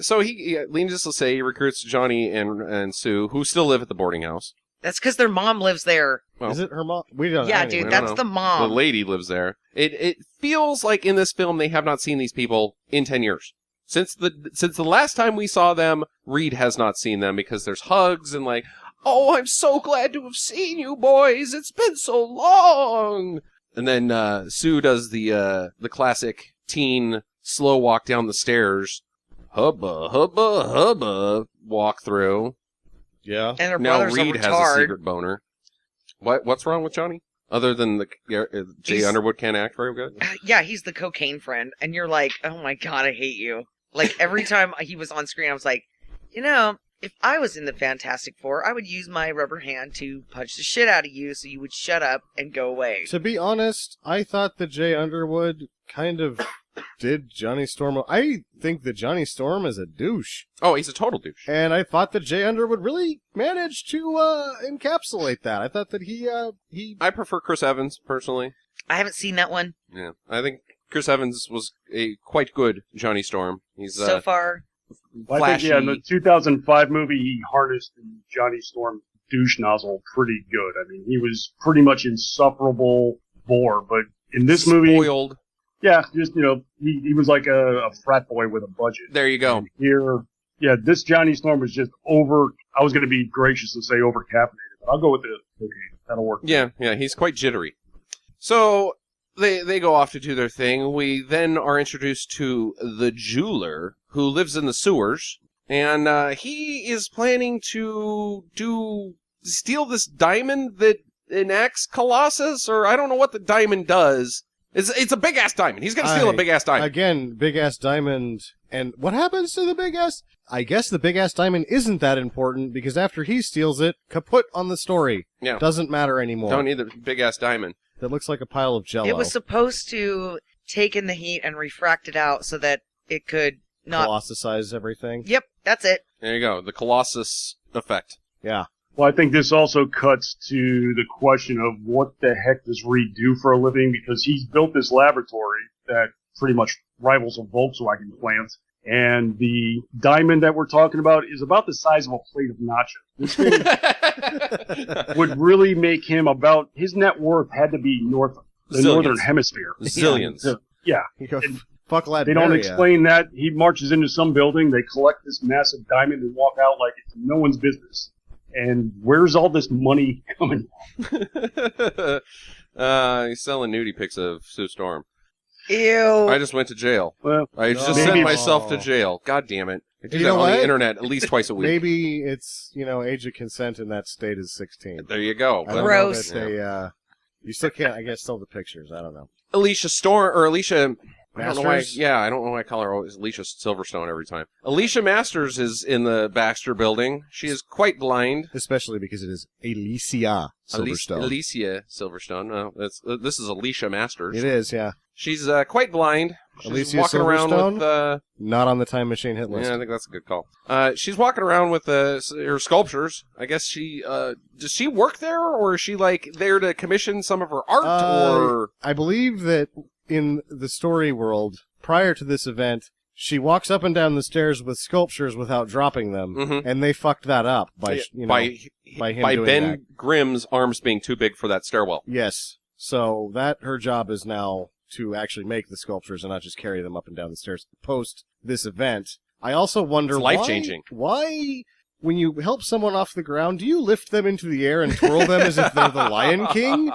So needless to say, he recruits Johnny and Sue, who still live at the boarding house. That's because their mom lives there. Well, Is it her mom? We don't know. Yeah, anyway. dude, I that's don't the The mom. lady lives there. It feels like in this film they have not seen these people in 10 years. Since the last time we saw them, Reed has not seen them because there's hugs and like, oh, I'm so glad to have seen you boys. It's been so long. And then Sue does the classic teen slow walk down the stairs. Hubba, hubba, hubba walk through. Yeah. And her Now brother's Reed a has a retard. secret boner. What's wrong with Johnny? Other than Jay He's- Underwood can't act very good? Yeah, he's the cocaine friend, and you're like, oh my god, I hate you. Like, every time he was on screen, I was like, if I was in the Fantastic Four, I would use my rubber hand to punch the shit out of you so you would shut up and go away. To be honest, I thought that Jay Underwood kind of did Johnny Storm. I think that Johnny Storm is a douche. Oh, he's a total douche. And I thought that Jay Underwood really managed to encapsulate that. I thought that he I prefer Chris Evans, personally. I haven't seen that one Yeah, I think Chris Evans was a quite good Johnny Storm. He's so far. I flashy. think, in the 2005 movie, he harnessed the Johnny Storm douche nozzle pretty good. I mean, he was pretty much insufferable bore, but in this movie, spoiled. yeah, just, he was like a frat boy with a budget. There you go. And here, yeah, this Johnny Storm was just I was going to be gracious and say over caffeinated, but I'll go with the cocaine. That'll work. Yeah, he's quite jittery. So they go off to do their thing. We then are introduced to the jeweler who lives in the sewers, and he is planning to steal this diamond that enacts Colossus, or I don't know what the diamond does. It's a big ass diamond. He's gonna steal a big ass diamond. Again, big ass diamond. And what happens to the big ass? I guess the big ass diamond isn't that important because after he steals it, kaput on the story. Yeah. Doesn't matter anymore. Don't need the big ass diamond. That looks like a pile of jello. It was supposed to take in the heat and refract it out so that it could not. Colossicize everything. Yep, that's it. There you go. The Colossus effect. Yeah. Well, I think this also cuts to the question of what the heck does Reed do for a living, because he's built this laboratory that pretty much rivals a Volkswagen plant, and the diamond that we're talking about is about the size of a plate of nachos. This thing would really make him his net worth had to be the northern hemisphere. Zillions. Yeah. You go, And fuck Latveria. They don't explain that. He marches into some building, they collect this massive diamond and walk out like it's no one's business. And where's all this money coming from? He's selling nudie pics of Sue Storm. Ew. I just went to jail. Well, I just maybe sent it's- myself to jail. God damn it. I do You that know on the what? internet at least twice a week. Maybe it's, age of consent in that state is 16. There you go. I don't Gross. know that they, you still can't, I guess, still the pictures. I don't know. Alicia I don't know why. Masters? Yeah, I don't know why I call her always Alicia Silverstone every time. Alicia Masters is in the Baxter building. She is quite blind. Especially because it is Alicia Silverstone. Alicia Silverstone. No, this is Alicia Masters. It is, yeah. She's quite blind. She's Alicia walking around Silverstone? with. Not on the time machine hit list. Yeah, I think that's a good call. She's walking around with her sculptures. I guess she does she work there, or is she like there to commission some of her art? Or I believe that in the story world, prior to this event, she walks up and down the stairs with sculptures without dropping them, Mhm. and they fucked that up by by him doing Ben that. Grimm's arms being too big for that stairwell. Yes. So that her job is now to actually make the sculptures and not just carry them up and down the stairs post this event. I also wonder It's life-changing. why when you help someone off the ground, do you lift them into the air and twirl them as if they're the Lion King?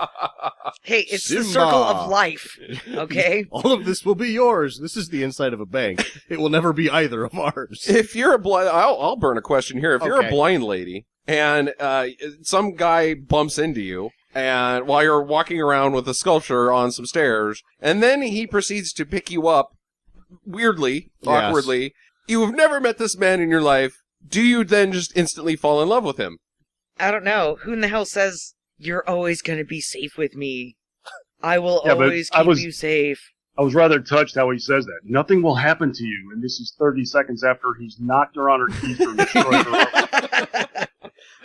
Hey, it's the Simba. circle of life. Okay? All of this will be yours. This is the inside of a bank. It will never be either of ours. If you're a blind, I'll burn a question here. If you're a Okay. blind lady and some guy bumps into you, and while you're walking around with a sculpture on some stairs, and then he proceeds to pick you up weirdly, Yes. awkwardly, you have never met this man in your life. Do you then just instantly fall in love with him? I don't know. Who in the hell says you're always going to be safe with me? I will Yeah, but always I keep was- you safe. I was rather touched how he says that. Nothing will happen to you, and this is 30 seconds after he's knocked her on her knees or destroyed her.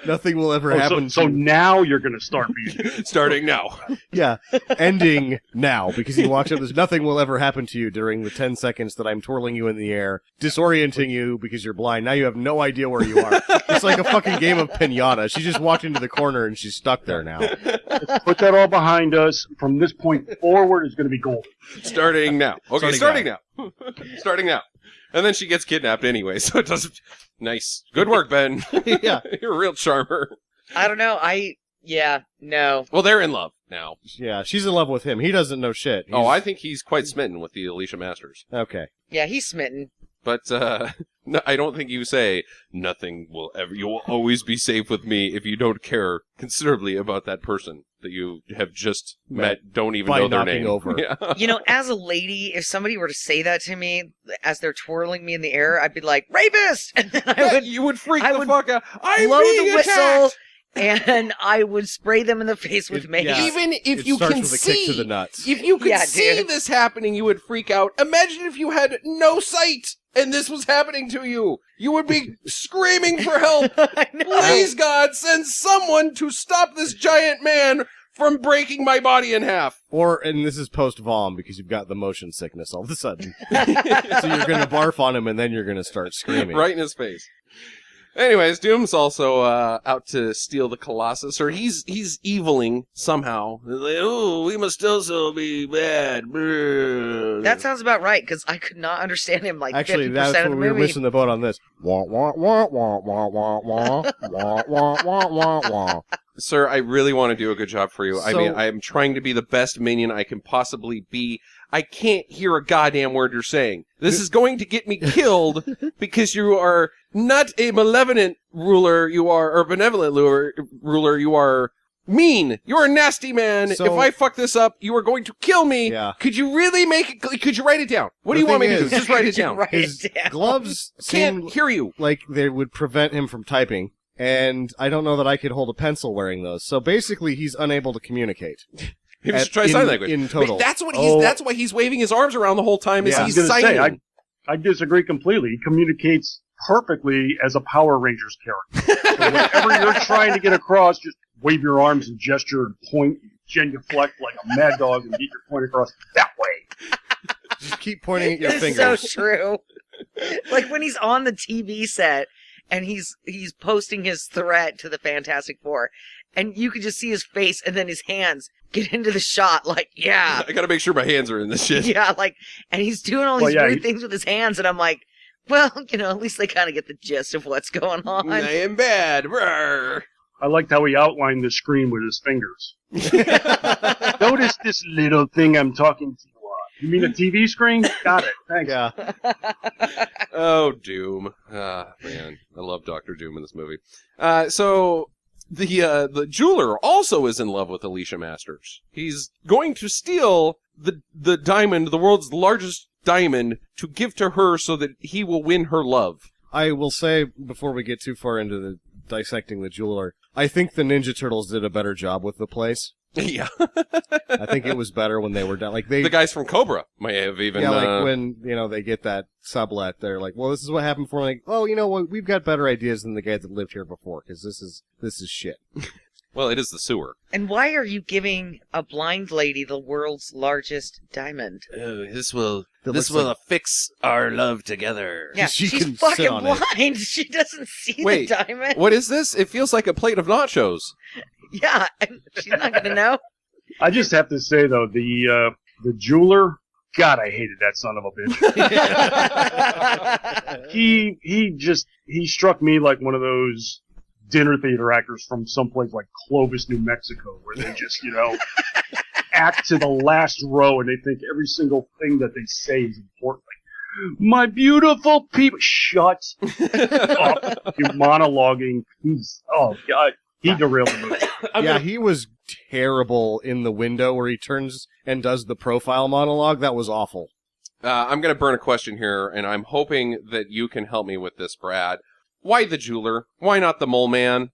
Nothing will ever happen So to now you're going to start being. Starting now. Yeah, ending now, because he walks up, there's nothing will ever happen to you during the 10 seconds that I'm twirling you in the air, disorienting you because you're blind. Now you have no idea where you are. It's like a fucking game of pinata. She just walked into the corner and she's stuck there now. Put that all behind us. From this point forward, it's going to be gold. Starting now. Okay, starting Starting now. Starting now. And then she gets kidnapped anyway, so it doesn't... Nice. Good work, Ben. Yeah. You're a real charmer. I don't know. No. Well, they're in love now. Yeah, she's in love with him. He doesn't know shit. Oh, I think he's quite smitten with the Alicia Masters. Okay. Yeah, he's smitten. But, no, I don't think you say, nothing will ever... You will always be safe with me if you don't care considerably about that person that you have just met, don't even By know their knocking name. over. Yeah. You know, as a lady, if somebody were to say that to me as they're twirling me in the air, I'd be like, rapist! And then I would You would freak I the would fuck out. I'm blow being the whistle, attacked! and I would spray them in the face with mace. Yeah. Even if It you starts can with a kick see... to the nuts. If you could Yeah, see dude. this happening, you would freak out. Imagine if you had no sight and this was happening to you. You would be screaming for help. I know. Please, God, send someone to stop this giant man from breaking my body in half. And this is post-vom because you've got the motion sickness all of a sudden. So you're going to barf on him and then you're going to start screaming. Right in his face. Anyways, Doom's also out to steal the Colossus, or he's eviling somehow. He's like, oh, we must also be bad. That sounds about right, because I could not understand him like Actually, 50% that's of where the we were movie. missing the boat on this. Wah, wah, wah, wah, wah, wah, wah, wah, wah, wah, wah, wah. Sir, I really want to do a good job for you. I So- mean, I'm trying to be the best minion I can possibly be. I can't hear a goddamn word you're saying. This is going to get me killed because you are not a malevolent ruler, or benevolent ruler, you are mean. You're a nasty man. So- If I fuck this up, you are going to kill me. Yeah. Could you really make it, could you write it down? What do The you want me thing to do? is- Just write it Could you down. write His it down? gloves seem Can't hear you. like they would prevent him from typing, and I don't know that I could hold a pencil wearing those. So basically, he's unable to communicate. Maybe you should try sign language. In total. That's what Oh. that's why he's waving his arms around the whole time is Yeah. I he's was going to say, signing. I disagree completely. He communicates perfectly as a Power Rangers character. So whenever you're trying to get across, just wave your arms and gesture and point, genuflect like a mad dog and get your point across that way. Just keep pointing at your It's fingers. so true. Like when he's on the TV set and he's posting his threat to the Fantastic Four, and you could just see his face and then his hands get into the shot. Like, yeah, I gotta make sure my hands are in this shit. yeah, like, and he's doing all these Well, yeah, weird he- things with his hands, and I'm like, well, you know, at least they kind of get the gist of what's going on. I am bad. Brr. I liked how he outlined the screen with his fingers. Notice this little thing I'm talking to you on. You mean a TV screen? Got it. Thanks. Yeah. Oh, Doom. Ah, man. I love Dr. Doom in this movie. So the jeweler also is in love with Alicia Masters. He's going to steal the diamond, the world's largest diamond, to give to her so that he will win her love. I will say, before we get too far into the dissecting the jeweler, I think the Ninja Turtles did a better job with the place. Yeah. I think it was better when they were done. Like they, The guys from Cobra may have even... yeah, like when they get that sublet, they're like, "Well, this is what happened for." Me. Like, "Oh, you know what? We've got better ideas than the guy that lived here before because this is shit." well, it is the sewer. And why are you giving a blind lady the world's largest diamond? Oh, this will That looks like- fix our love together. Yeah, She she's can sit fucking on it. blind. She doesn't see Wait, the diamond. What is this? It feels like a plate of nachos. Yeah, and she's not gonna know. I just have to say though, the jeweler, God, I hated that son of a bitch. He struck me like one of those dinner theater actors from someplace like Clovis, New Mexico, where they just, act to the last row and they think every single thing that they say is important. Like, my beautiful people, shut up, you monologuing piece. Oh God, he derailed the movie. Yeah, he was terrible in the window where he turns and does the profile monologue. That was awful. I'm going to burn a question here, and I'm hoping that you can help me with this, Brad. Why the jeweler? Why not the mole man?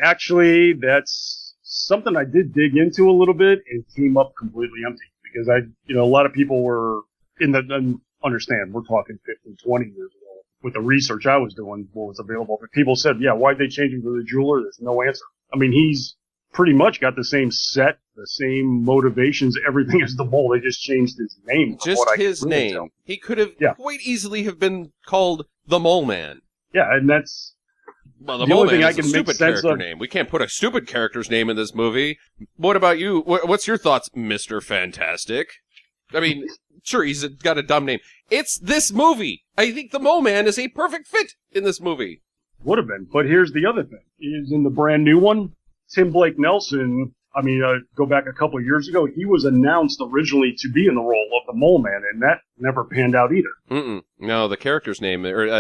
Actually, that's something I did dig into a little bit and came up completely empty because a lot of people were understand, we're talking 15, 20 years ago with the research I was doing, what was available. But people said, yeah, why'd they change him to the jeweler? There's no answer. I mean, he's pretty much got the same set, the same motivations, everything as the mole. They just changed his name. Just his name. He could have quite easily have been called the Mole Man. Yeah, and that's... Well, the Mole Man is a stupid character name. We can't put a stupid character's name in this movie. What about you? What's your thoughts, Mr. Fantastic? I mean, sure, he's got a dumb name. It's this movie. I think the Mole Man is a perfect fit in this movie. Would have been, but here's the other thing. Is in the brand new one, Tim Blake Nelson, go back a couple of years ago, he was announced originally to be in the role of the Mole Man, and that never panned out either. No, the character's name, or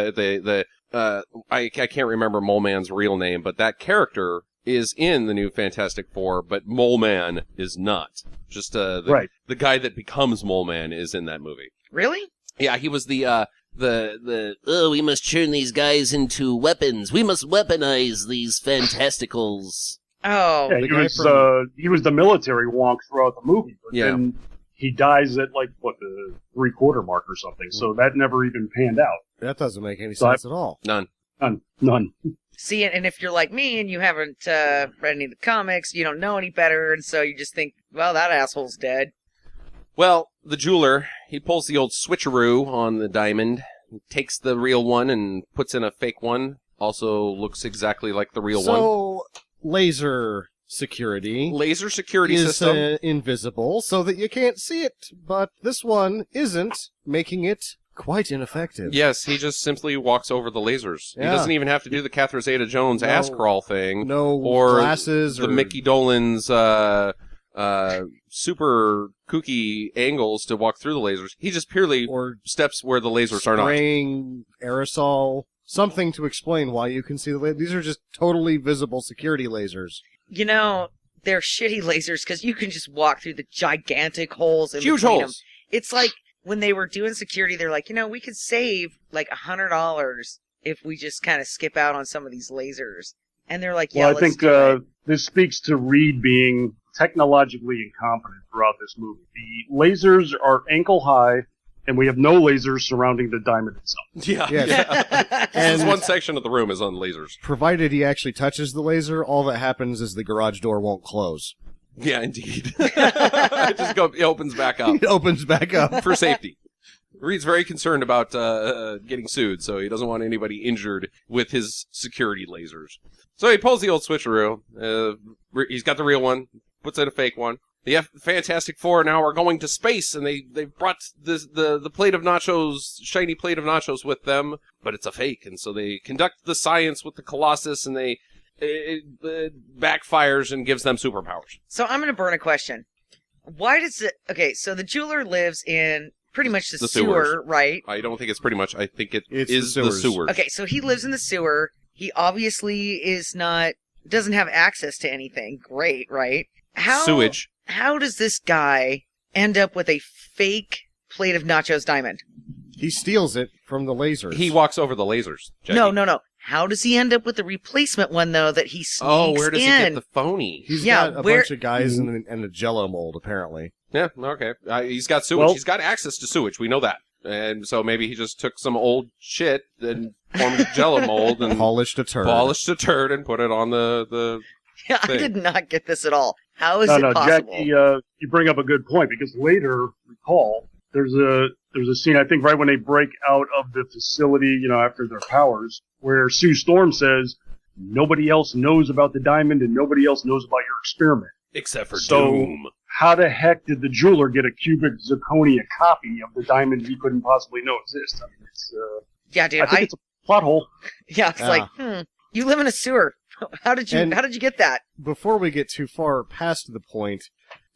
I can't remember Mole Man's real name, but that character is in the new Fantastic Four, but Mole Man is not. Just the guy that becomes Mole Man is in that movie. Really? Yeah, he was the we must turn these guys into weapons. We must weaponize these fantasticals. Oh, yeah, he was the military wonk throughout the movie, but then he dies at the 3/4 mark or something. So that never even panned out. That doesn't make any sense at all. None. See, and if you're like me and you haven't read any of the comics, you don't know any better, and so you just think, well, that asshole's dead. Well, the jeweler, he pulls the old switcheroo on the diamond, takes the real one and puts in a fake one. Also looks exactly like the real one. So, laser security is system. Invisible so that you can't see it, but this one isn't, making it quite ineffective. Yes, he just simply walks over the lasers. Yeah. He doesn't even have to do the Catherine Zeta-Jones ass crawl thing. No or glasses the Mickey Dolenz super kooky angles to walk through the lasers. He just purely steps where the lasers are not. Spraying aerosol, something to explain why you can see the lasers. These are just totally visible security lasers. You know, they're shitty lasers because you can just walk through the gigantic holes in huge between holes. them. It's like when they were doing security, they're like, we could save like $100 if we just kind of skip out on some of these lasers. And they're like, yeah, well, I think this speaks to Reed being technologically incompetent throughout this movie. The lasers are ankle high, and we have no lasers surrounding the diamond itself. Yeah. Yes. And one section of the room is on lasers. Provided he actually touches the laser, all that happens is the garage door won't close. Yeah, indeed. It opens back up. It opens back up. For safety. Reed's very concerned about getting sued, so he doesn't want anybody injured with his security lasers. So he pulls the old switcheroo. He's got the real one, puts in a fake one. The Fantastic Four now are going to space, and they brought the plate of nachos, shiny plate of nachos with them, but it's a fake, and so they conduct the science with the Colossus, and it backfires and gives them superpowers. So I'm going to burn a question. Why does it... Okay, so the jeweler lives in pretty much the sewer, right? I don't think it's pretty much. I think it It's is the the sewers. sewers. Okay, so he lives in the sewer. He obviously doesn't have access to anything. Great, right? Sewage. How does this guy end up with a fake plate of nachos diamond? He steals it from the lasers. He walks over the lasers. Jackie. No. How does he end up with the replacement one, though, that he sneaks in? Where does he get the phony? He's got a bunch of guys in a Jell-O mold, apparently. Yeah, okay. He's got sewage. He's got access to sewage. We know that. And so maybe he just took some old shit and formed a Jell-O mold and Polished a turd and put it on the Yeah, I thing. did not get this at all. How is it possible? Jackie, you bring up a good point because later, recall, there's a scene, I think right when they break out of the facility, after their powers, where Sue Storm says, nobody else knows about the diamond and nobody else knows about your experiment. Except for So, Doom. How the heck did the jeweler get a cubic zirconia copy of the diamond he couldn't possibly know exists? I mean, it's, Yeah, dude. I think it's a plot hole. Yeah, it's like, you live in a sewer. How did you get that? Before we get too far past the point,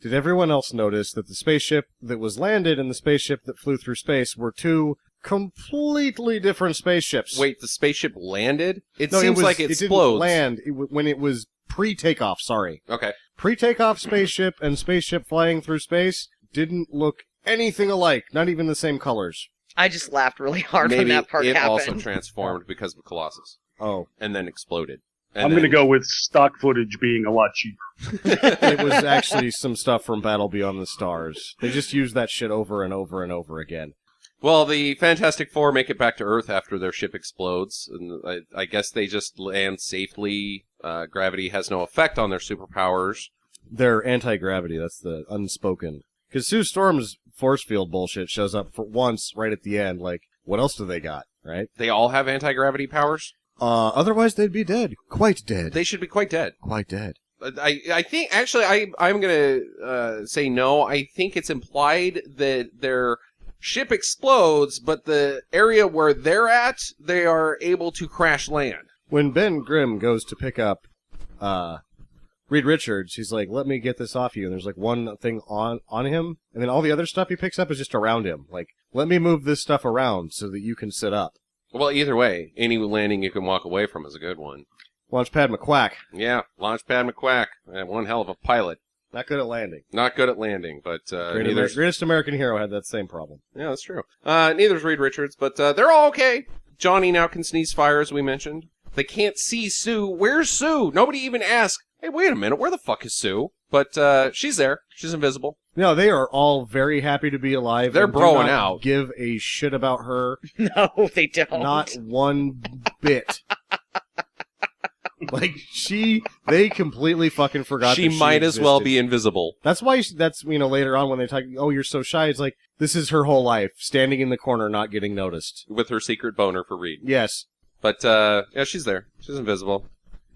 did everyone else notice that the spaceship that was landed and the spaceship that flew through space were two completely different spaceships? Wait, the spaceship landed? It No, seems like it explodes. Didn't land when it was pre-takeoff, sorry. Okay. Pre-takeoff spaceship and spaceship flying through space didn't look anything alike. Not even the same colors. I just laughed really hard when Maybe that part it happened. also transformed because of Colossus Oh, and then exploded. And I'm then- going to go with stock footage being a lot cheaper. it was actually some stuff from Battle Beyond the Stars. They just used that shit over and over and over again. Well, the Fantastic Four make it back to Earth after their ship explodes, and I guess they just land safely. Gravity has no effect on their superpowers. Their anti-gravity, that's the unspoken. Because Sue Storm's force field bullshit shows up for once right at the end, like, what else do they got, right? They all have anti-gravity powers. Otherwise they'd be dead. Quite dead. They should be quite dead. Quite dead. I think, actually, I'm going to say no. I think it's implied that their ship explodes, but the area where they're at, they are able to crash land. When Ben Grimm goes to pick up, Reed Richards, he's like, let me get this off you. And there's like one thing on him, and then all the other stuff he picks up is just around him. Like, let me move this stuff around so that you can sit up. Well, either way, any landing you can walk away from is a good one. Launchpad McQuack, Yeah, Launchpad McQuack. One hell of a pilot. not good at landing. Not good at landing, but neither's... Greatest American Hero had that same problem. Yeah, that's true. Neither's Reed Richards, but they're all okay. Johnny now can sneeze fire, as we mentioned. They can't see Sue. Where's Sue? Nobody even asked, hey, wait a minute, where the fuck is Sue? But she's there. She's invisible. No, they are all very happy to be alive. They're and do broing not out. Give a shit about her. No, they don't. Not one bit. Like, they completely fucking forgot She that might as well existed. be invisible. That's why, later on when they talk, oh, you're so shy, it's like, this is her whole life, standing in the corner, not getting noticed. With her secret boner for Reed. Yes. But, yeah, she's there. She's invisible.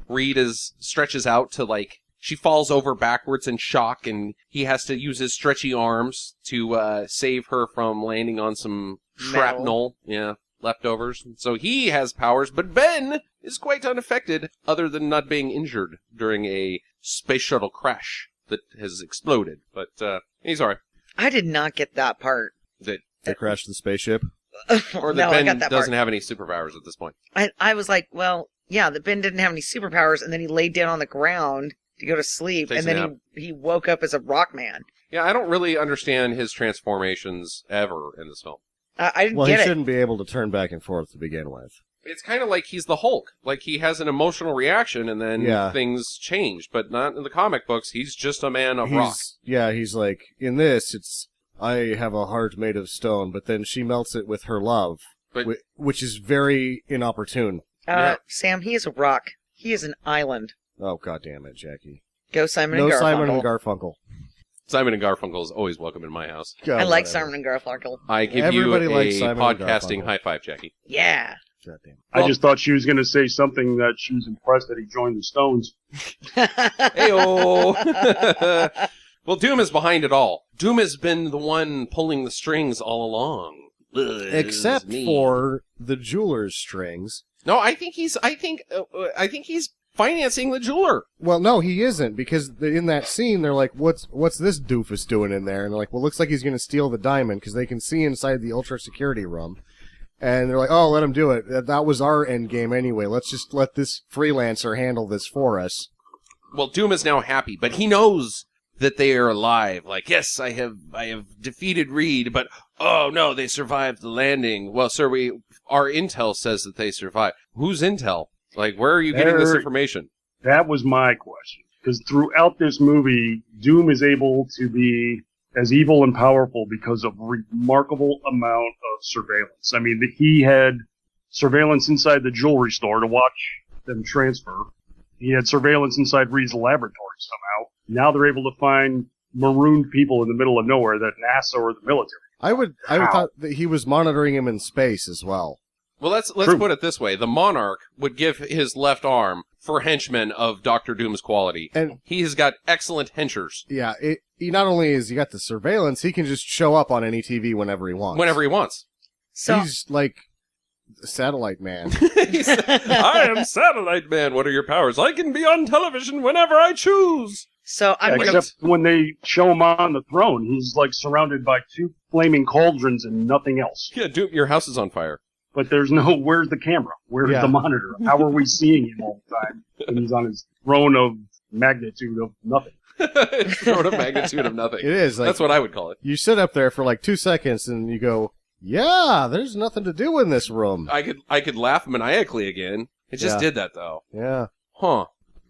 Reed stretches out to, like, she falls over backwards in shock, and he has to use his stretchy arms to, save her from landing on some shrapnel. Yeah, leftovers. So he has powers, but Ben is quite unaffected, other than not being injured during a space shuttle crash that has exploded. But, he's alright. I did not get that part. That, They crashed the spaceship. or that No, I Ben got that doesn't part. have any superpowers at this point. I was like, well, yeah, that Ben didn't have any superpowers, and then he laid down on the ground to go to sleep, Takes and a then he woke up as a rock man. Yeah, I don't really understand his transformations ever in this film. I didn't Well, he get it. shouldn't be able to turn back and forth to begin with. It's kind of like he's the Hulk. Like, he has an emotional reaction and then Yeah. things change. But not in the comic books. He's just a man of rock. He's like, in this, it's, I have a heart made of stone, but then she melts it with her love, But which is very inopportune. Yeah. Sam, he is a rock. He is an island. Oh, God damn it, Jackie. Go Simon No and Garfunkel. Simon and Garfunkel. Simon and Garfunkel is always welcome in my house. God, I like whatever. Simon and Garfunkel. I give Everybody you likes a Simon and podcasting Garfunkel. high five, Jackie. Yeah. God damn. I just thought she was going to say something that she was impressed that he joined the Stones. Heyo. Well, Doom is behind it all. Doom has been the one pulling the strings all along. Ugh, Except me. for the jeweler's strings. No, I think he's financing the jeweler. Well, no, he isn't, because in that scene, they're like, what's this doofus doing in there? And they're like, well, looks like he's going to steal the diamond, because they can see inside the ultra security room. And they're like, oh, let him do it. That was our end game anyway. Let's just let this freelancer handle this for us. Well, Doom is now happy, but he knows that they are alive. Like, yes, I have defeated Reed, but oh no, they survived the landing. Well, sir, our intel says that they survived. Whose intel? Like, where are you getting this information? That was my question. Because throughout this movie, Doom is able to be as evil and powerful because of remarkable amount of surveillance. I mean, he had surveillance inside the jewelry store to watch them transfer. He had surveillance inside Reed's laboratory somehow. Now they're able to find marooned people in the middle of nowhere that NASA or the military. I would thought that he was monitoring him in space as well. Well, let's True. put it this way. The Monarch would give his left arm for henchmen of Dr. Doom's quality. And he has got excellent henchers. yeah, he not only has he got the surveillance, he can just show up on any TV whenever he wants. Whenever he wants. So He's like Satellite Man. I am Satellite Man. What are your powers? I can be on television whenever I choose. So I'm gonna. Except when they show him on the throne, he's like surrounded by two flaming cauldrons and nothing else. Yeah, Doom, your house is on fire. But there's no, where's the camera? Where's Yeah. the monitor? How are we seeing him all the time when he's on his throne of magnitude of nothing? It's an order of magnitude of nothing. It is. Like, That's what I would call it. you sit up there for like 2 seconds and you go, yeah, there's nothing to do in this room. I could laugh maniacally again. It just Yeah. did that though. Yeah. Huh.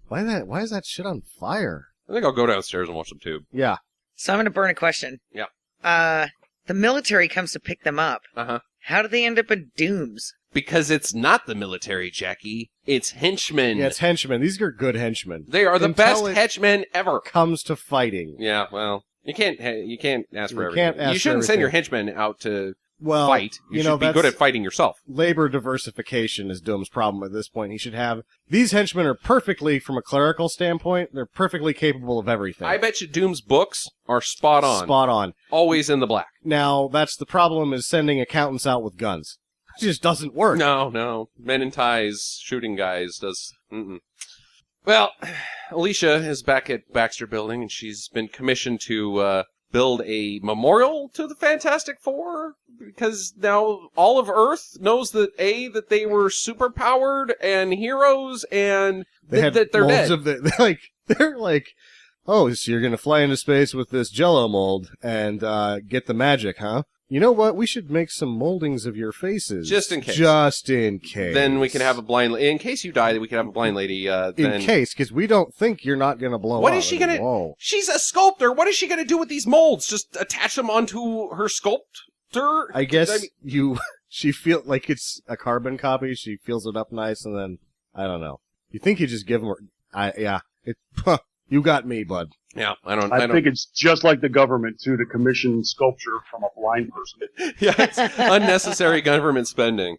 Why is that shit on fire? I think I'll go downstairs and watch some tube. Yeah. So I'm going to burn a question. Yeah. The military comes to pick them up. Uh-huh. How do they end up in Dooms? Because it's not the military, Jackie. It's henchmen. Yeah, it's henchmen. These are good henchmen. They are the Until best it henchmen ever. comes to fighting. Yeah, well, you can't ask for You everything. can't ask You for shouldn't send your everything. henchmen out to Well, fight. You should be good that's at fighting yourself. labor diversification is Doom's problem at this point. He should have these henchmen are perfectly, from a clerical standpoint, they're perfectly capable of everything. I bet you Doom's books are spot on. Spot on. Always in the black. Now, that's the problem: is sending accountants out with guns. It just doesn't work. No. Men in ties shooting guys does. Mm-mm. Well, Alicia is back at Baxter Building, and she's been commissioned to build a memorial to the Fantastic Four, because now all of Earth knows that they were superpowered and heroes, and They had that they're molds dead. of they're like, oh, so you're gonna fly into space with this Jello mold and get the magic, huh? You know what? We should make some moldings of your faces, Just in case. Just in case. Then we can have a blind. In case you die, we can have a blind lady. in Then case, because we don't think you're not gonna blow up. What is she gonna? Whoa. She's a sculptor. What is she gonna do with these molds? Just attach them onto her sculptor? I guess mean, she feel like it's a carbon copy. She feels it up nice, and then I don't know. You think you just give them? You got me, bud. yeah, I don't. I think it's just like the government, too, to commission sculpture from a blind person. Yeah, it's unnecessary government spending.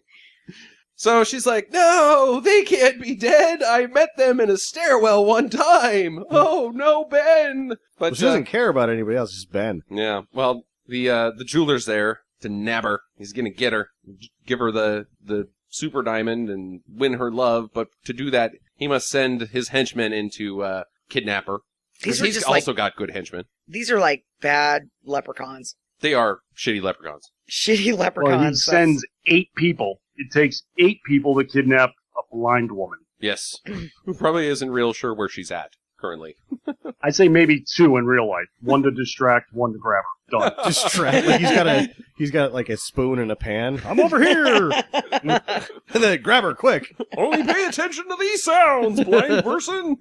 So she's like, "No, they can't be dead. I met them in a stairwell one time. Oh no, Ben!" But Well, she doesn't care about anybody else. Just Ben. yeah, well, the jeweler's there to nab her. He's gonna get her, give her the super diamond and win her love. But to do that, he must send his henchmen in to kidnap her. These are He's just also got good henchmen. These are like bad leprechauns. They are shitty leprechauns. Shitty leprechauns. Well, he sends 8 people. It takes 8 people to kidnap a blind woman. Yes, who probably isn't real sure where she's at currently. I'd say maybe 2 in real life. 1 to distract, 1 to grab her. Done. Distract. Like he's got like a spoon and a pan. I'm over here. And then grab her quick. Only pay attention to these sounds, blind person.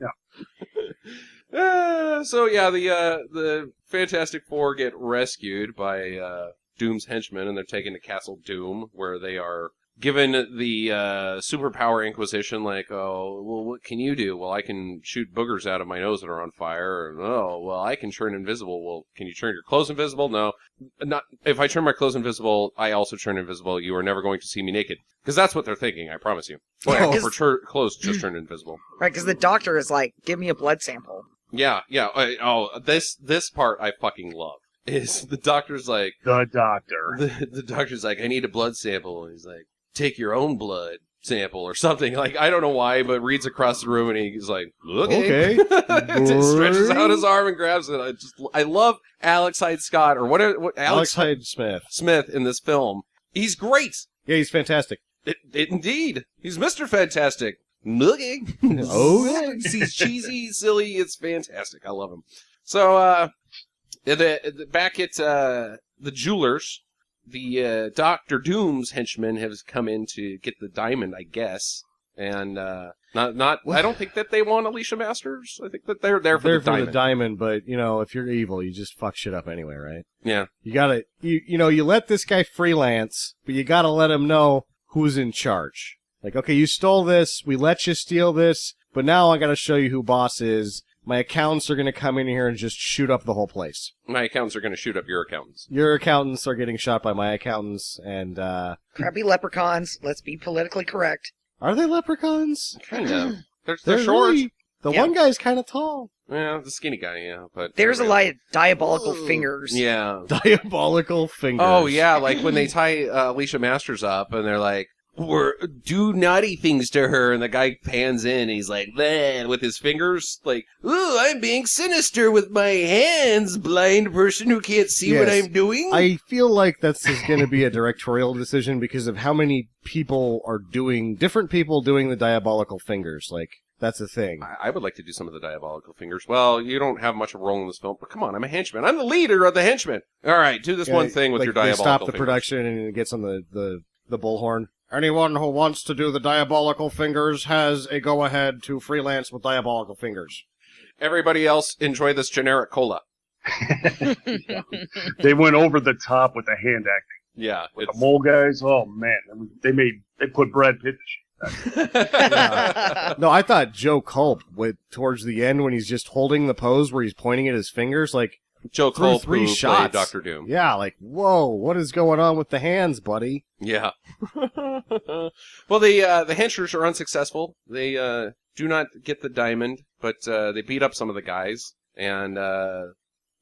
So yeah, the Fantastic Four get rescued by Doom's henchmen, and they're taken to Castle Doom, where they are given the superpower Inquisition. Like, oh, well, what can you do? Well, I can shoot boogers out of my nose that are on fire. Or, oh, well, I can turn invisible. Well, can you turn your clothes invisible? No, not if I turn my clothes invisible. I also turn invisible. You are never going to see me naked, because that's what they're thinking. I promise you. Yeah, Well, clothes just turn invisible. Right, because the doctor is like, give me a blood sample. Yeah. This part I fucking love. Is the doctor's like, The doctor. the doctor's like, I need a blood sample. And he's like, take your own blood sample or something. Like, I don't know why, but reads across the room and he's like, okay. Just stretches out his arm and grabs it. I love Alex Hyde Scott, or what Alex Hyde Smith. Smith in this film. He's great. Yeah, he's fantastic. Indeed. He's Mr. Fantastic. Okay. Oh, He's cheesy, silly. It's fantastic. I love him. So, back at the jewelers, the Dr. Doom's henchmen have come in to get the diamond, I guess. And not. I don't think that they want Alicia Masters. I think that they're there for the diamond. But if you're evil, you just fuck shit up anyway, right? Yeah. You gotta, you let this guy freelance, but you gotta let him know who's in charge. Like, okay, you stole this, we let you steal this, but now I gotta show you who boss is. My accountants are gonna come in here and just shoot up the whole place. My accountants are going to shoot up your accountants. Your accountants are getting shot by my accountants, and, Crappy leprechauns. Let's be politically correct. are they leprechauns? Kind of. They're short. really- the Yeah. one guy's kinda tall. Yeah, the skinny guy, yeah. But There's a lot of diabolical fingers. Yeah. Diabolical fingers. Oh, yeah, like when they tie Alicia Masters up and they're like, do naughty things to her, and the guy pans in and he's like, man, with his fingers, like, ooh, I'm being sinister with my hands, blind person who can't see what Yes. I'm doing. I feel like that's going to be a directorial decision because of how many people are different people doing the diabolical fingers. Like, That's a thing. I would like to do some of the diabolical fingers. Well, you don't have much of a role in this film, but come on, I'm a henchman. I'm the leader of the henchmen. All right, do this one thing with Like, your they diabolical stop the fingers. production and it gets on the bullhorn. Anyone who wants to do the diabolical fingers has a go-ahead to freelance with diabolical fingers. Everybody else, enjoy this generic cola. They went over the top with the hand acting. Yeah, With the mole guys, oh man, they put Brad Pitt to shit. No, I thought Joe Culp, towards the end when he's just holding the pose where he's pointing at his fingers, like, Joe through Culp, 3 who shots. played Dr. Doom. Yeah, like, whoa, what is going on with the hands, buddy? Yeah. Well, the henchers are unsuccessful. They do not get the diamond, but they beat up some of the guys. And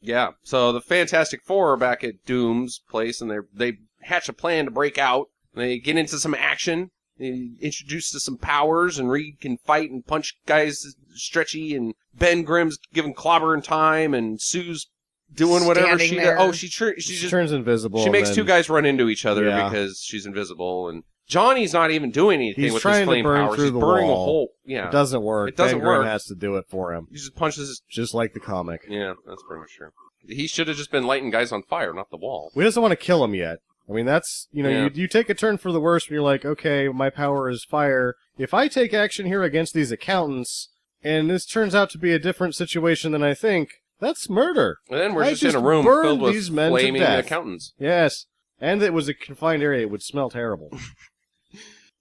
yeah, so the Fantastic Four are back at Doom's place, and they hatch a plan to break out. They get into some action. They introduce to some powers, and Reed can fight and punch guys stretchy, and Ben Grimm's giving clobbering time, and Sue's doing whatever Standing she there. does. Oh, she just turns invisible. she and makes then 2 guys run into each other Yeah. because she's invisible, and Johnny's not even doing anything He's with trying his to flame burn powers. through He's the burning wall. a hole. Yeah, It doesn't work. It doesn't Ben Grimm work. has to do it for him, he just punches. just like the comic. Yeah, that's pretty much true. He should have just been lighting guys on fire, not the wall. We doesn't want to kill him yet. I mean, that's, Yeah. you take a turn for the worse when you're like, okay, my power is fire. If I take action here against these accountants, and this turns out to be a different situation than I think, that's murder. And then we're I just in a just room burned filled with these men to flaming death. accountants. Yes. And it was a confined area. It would smell terrible.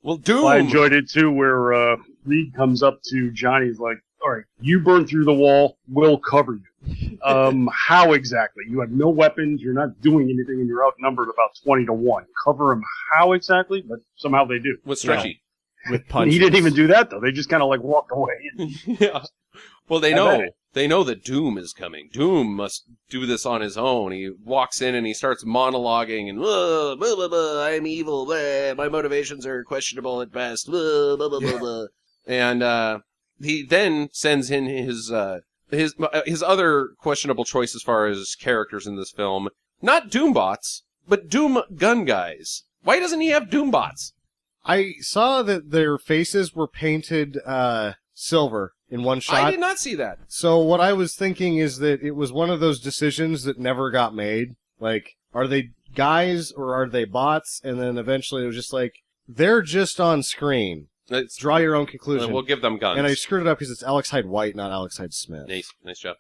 Well, Doom. I enjoyed it too, where Reed comes up to Johnny's like, "All right, you burn through the wall, we'll cover you." How exactly? You have no weapons. You're not doing anything, and you're outnumbered about 20-1. Cover him how exactly? But somehow they do. With stretchy. With punches. He didn't even do that though. They just kind of like walked away. Yeah. Well, they I know. bet. They know that Doom is coming. Doom must do this on his own. He walks in and he starts monologuing and, blah, blah, blah, blah, I'm evil, blah, my motivations are questionable at best, blah, blah, blah, blah, blah. And he then sends in his other questionable choice as far as characters in this film. Not Doombots, but Doom gun guys. Why doesn't he have Doombots? I saw that their faces were painted silver in one shot. I did not see that. So what I was thinking is that it was one of those decisions that never got made. Like, are they guys or are they bots? And then eventually it was just like, they're just on screen. It's, Draw your own conclusion. we'll give them guns. And I screwed it up because it's Alex Hyde White, not Alex Hyde Smith. Nice job.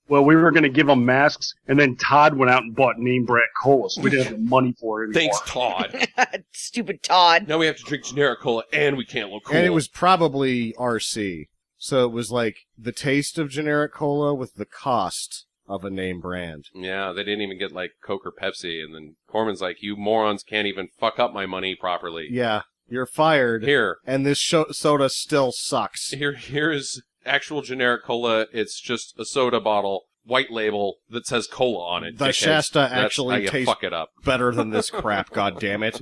Well, we were going to give them masks, and then Todd went out and bought name brand cola, so we didn't have the money for it anymore. Thanks, Todd. Stupid Todd. Now we have to drink generic cola and we can't look cool. And it was probably RC. So it was like the taste of generic cola with the cost of a name brand. Yeah, they didn't even get like Coke or Pepsi, and then Corman's like, "You morons can't even fuck up my money properly." Yeah, you're fired. Here, And this soda still sucks. here is actual generic cola. It's just a soda bottle, white label that says cola on it. The dickheads. Shasta That's actually how you tastes fuck it up. better than this crap, God damn it.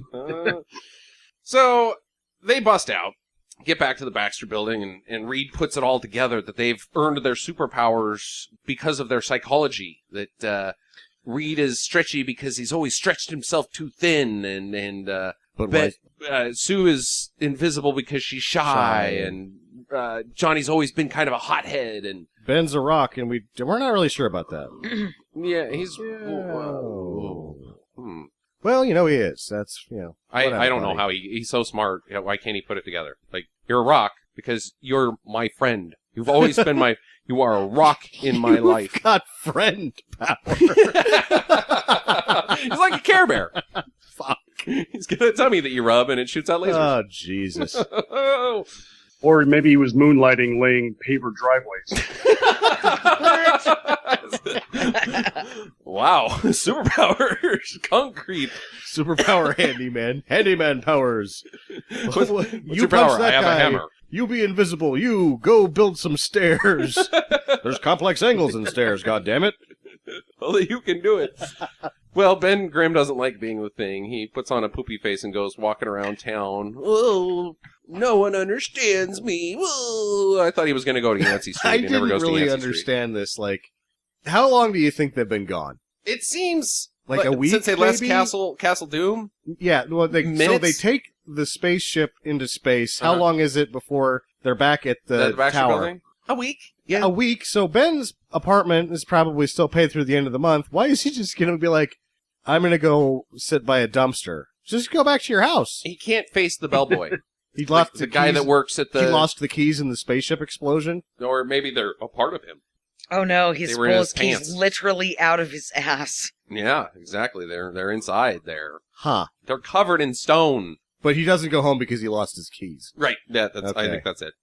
So they bust out, get back to the Baxter building, and Reed puts it all together that they've earned their superpowers because of their psychology. That Reed is stretchy because he's always stretched himself too thin, and But Sue is invisible because she's shy, and Johnny's always been kind of a hothead, and Ben's a rock, and we're not really sure about that. yeah, he's. Well, he is. That's, I whatever, don't know buddy. how he's so smart. Why can't he put it together? Like, you're a rock because you're my friend. You've always been you are a rock in my You've life. got friend power. He's like a Care Bear. Fuck. He's got a tummy that you rub and it shoots out lasers. Oh, Jesus. Or maybe he was moonlighting laying paper driveways. Wow. Superpowers. Concrete. Superpower handyman. Handyman powers. What's you your punch power? that I have guy. a hammer. You be invisible. You go build some stairs. There's complex angles in stairs, goddammit. Only you can do it. Well, Ben Grimm doesn't like being the Thing. He puts on a poopy face and goes walking around town. Oh, no one understands me. Whoa. I thought he was going to go to Yancey Street. I He never didn't goes to really Yancey Street. understand this. Like, how long do you think they've been gone? It seems Like a week, since they left maybe? Castle Doom. Yeah, well, so Minutes? they take the spaceship into space, how Uh-huh. long is it before they're back at the Baxter tower? building? A week. Yeah. A week. So Ben's apartment is probably still paid through the end of the month. Why is he just going to be like, I'm going to go sit by a dumpster? Just go back to your house. He can't face the bellboy. He lost the guy that works at He the... lost the keys in the spaceship explosion. Or maybe they're a part of him. Oh no, he's They pulled were in his his keys pants. literally out of his ass. Yeah, exactly. They're inside there. Huh. They're covered in stone. But he doesn't go home because he lost his keys. Right. Yeah, I Okay. think that's it.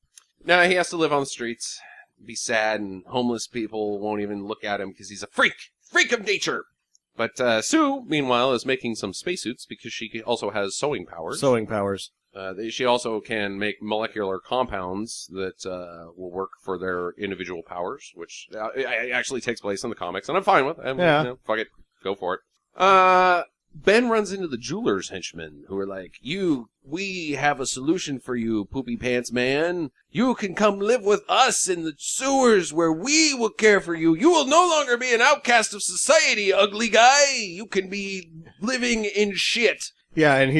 No, he has to live on the streets, be sad, and homeless people won't even look at him because he's a freak of nature. But Sue, meanwhile, is making some spacesuits because she also has sewing powers. Sewing powers. She also can make molecular compounds that will work for their individual powers, which actually takes place in the comics, and I'm fine with. Yeah. Fuck it, go for it. Ben runs into the jeweler's henchmen, who are like, we have a solution for you, poopy pants man. You can come live with us in the sewers where we will care for you. You will no longer be an outcast of society, ugly guy. You can be living in shit. Yeah, and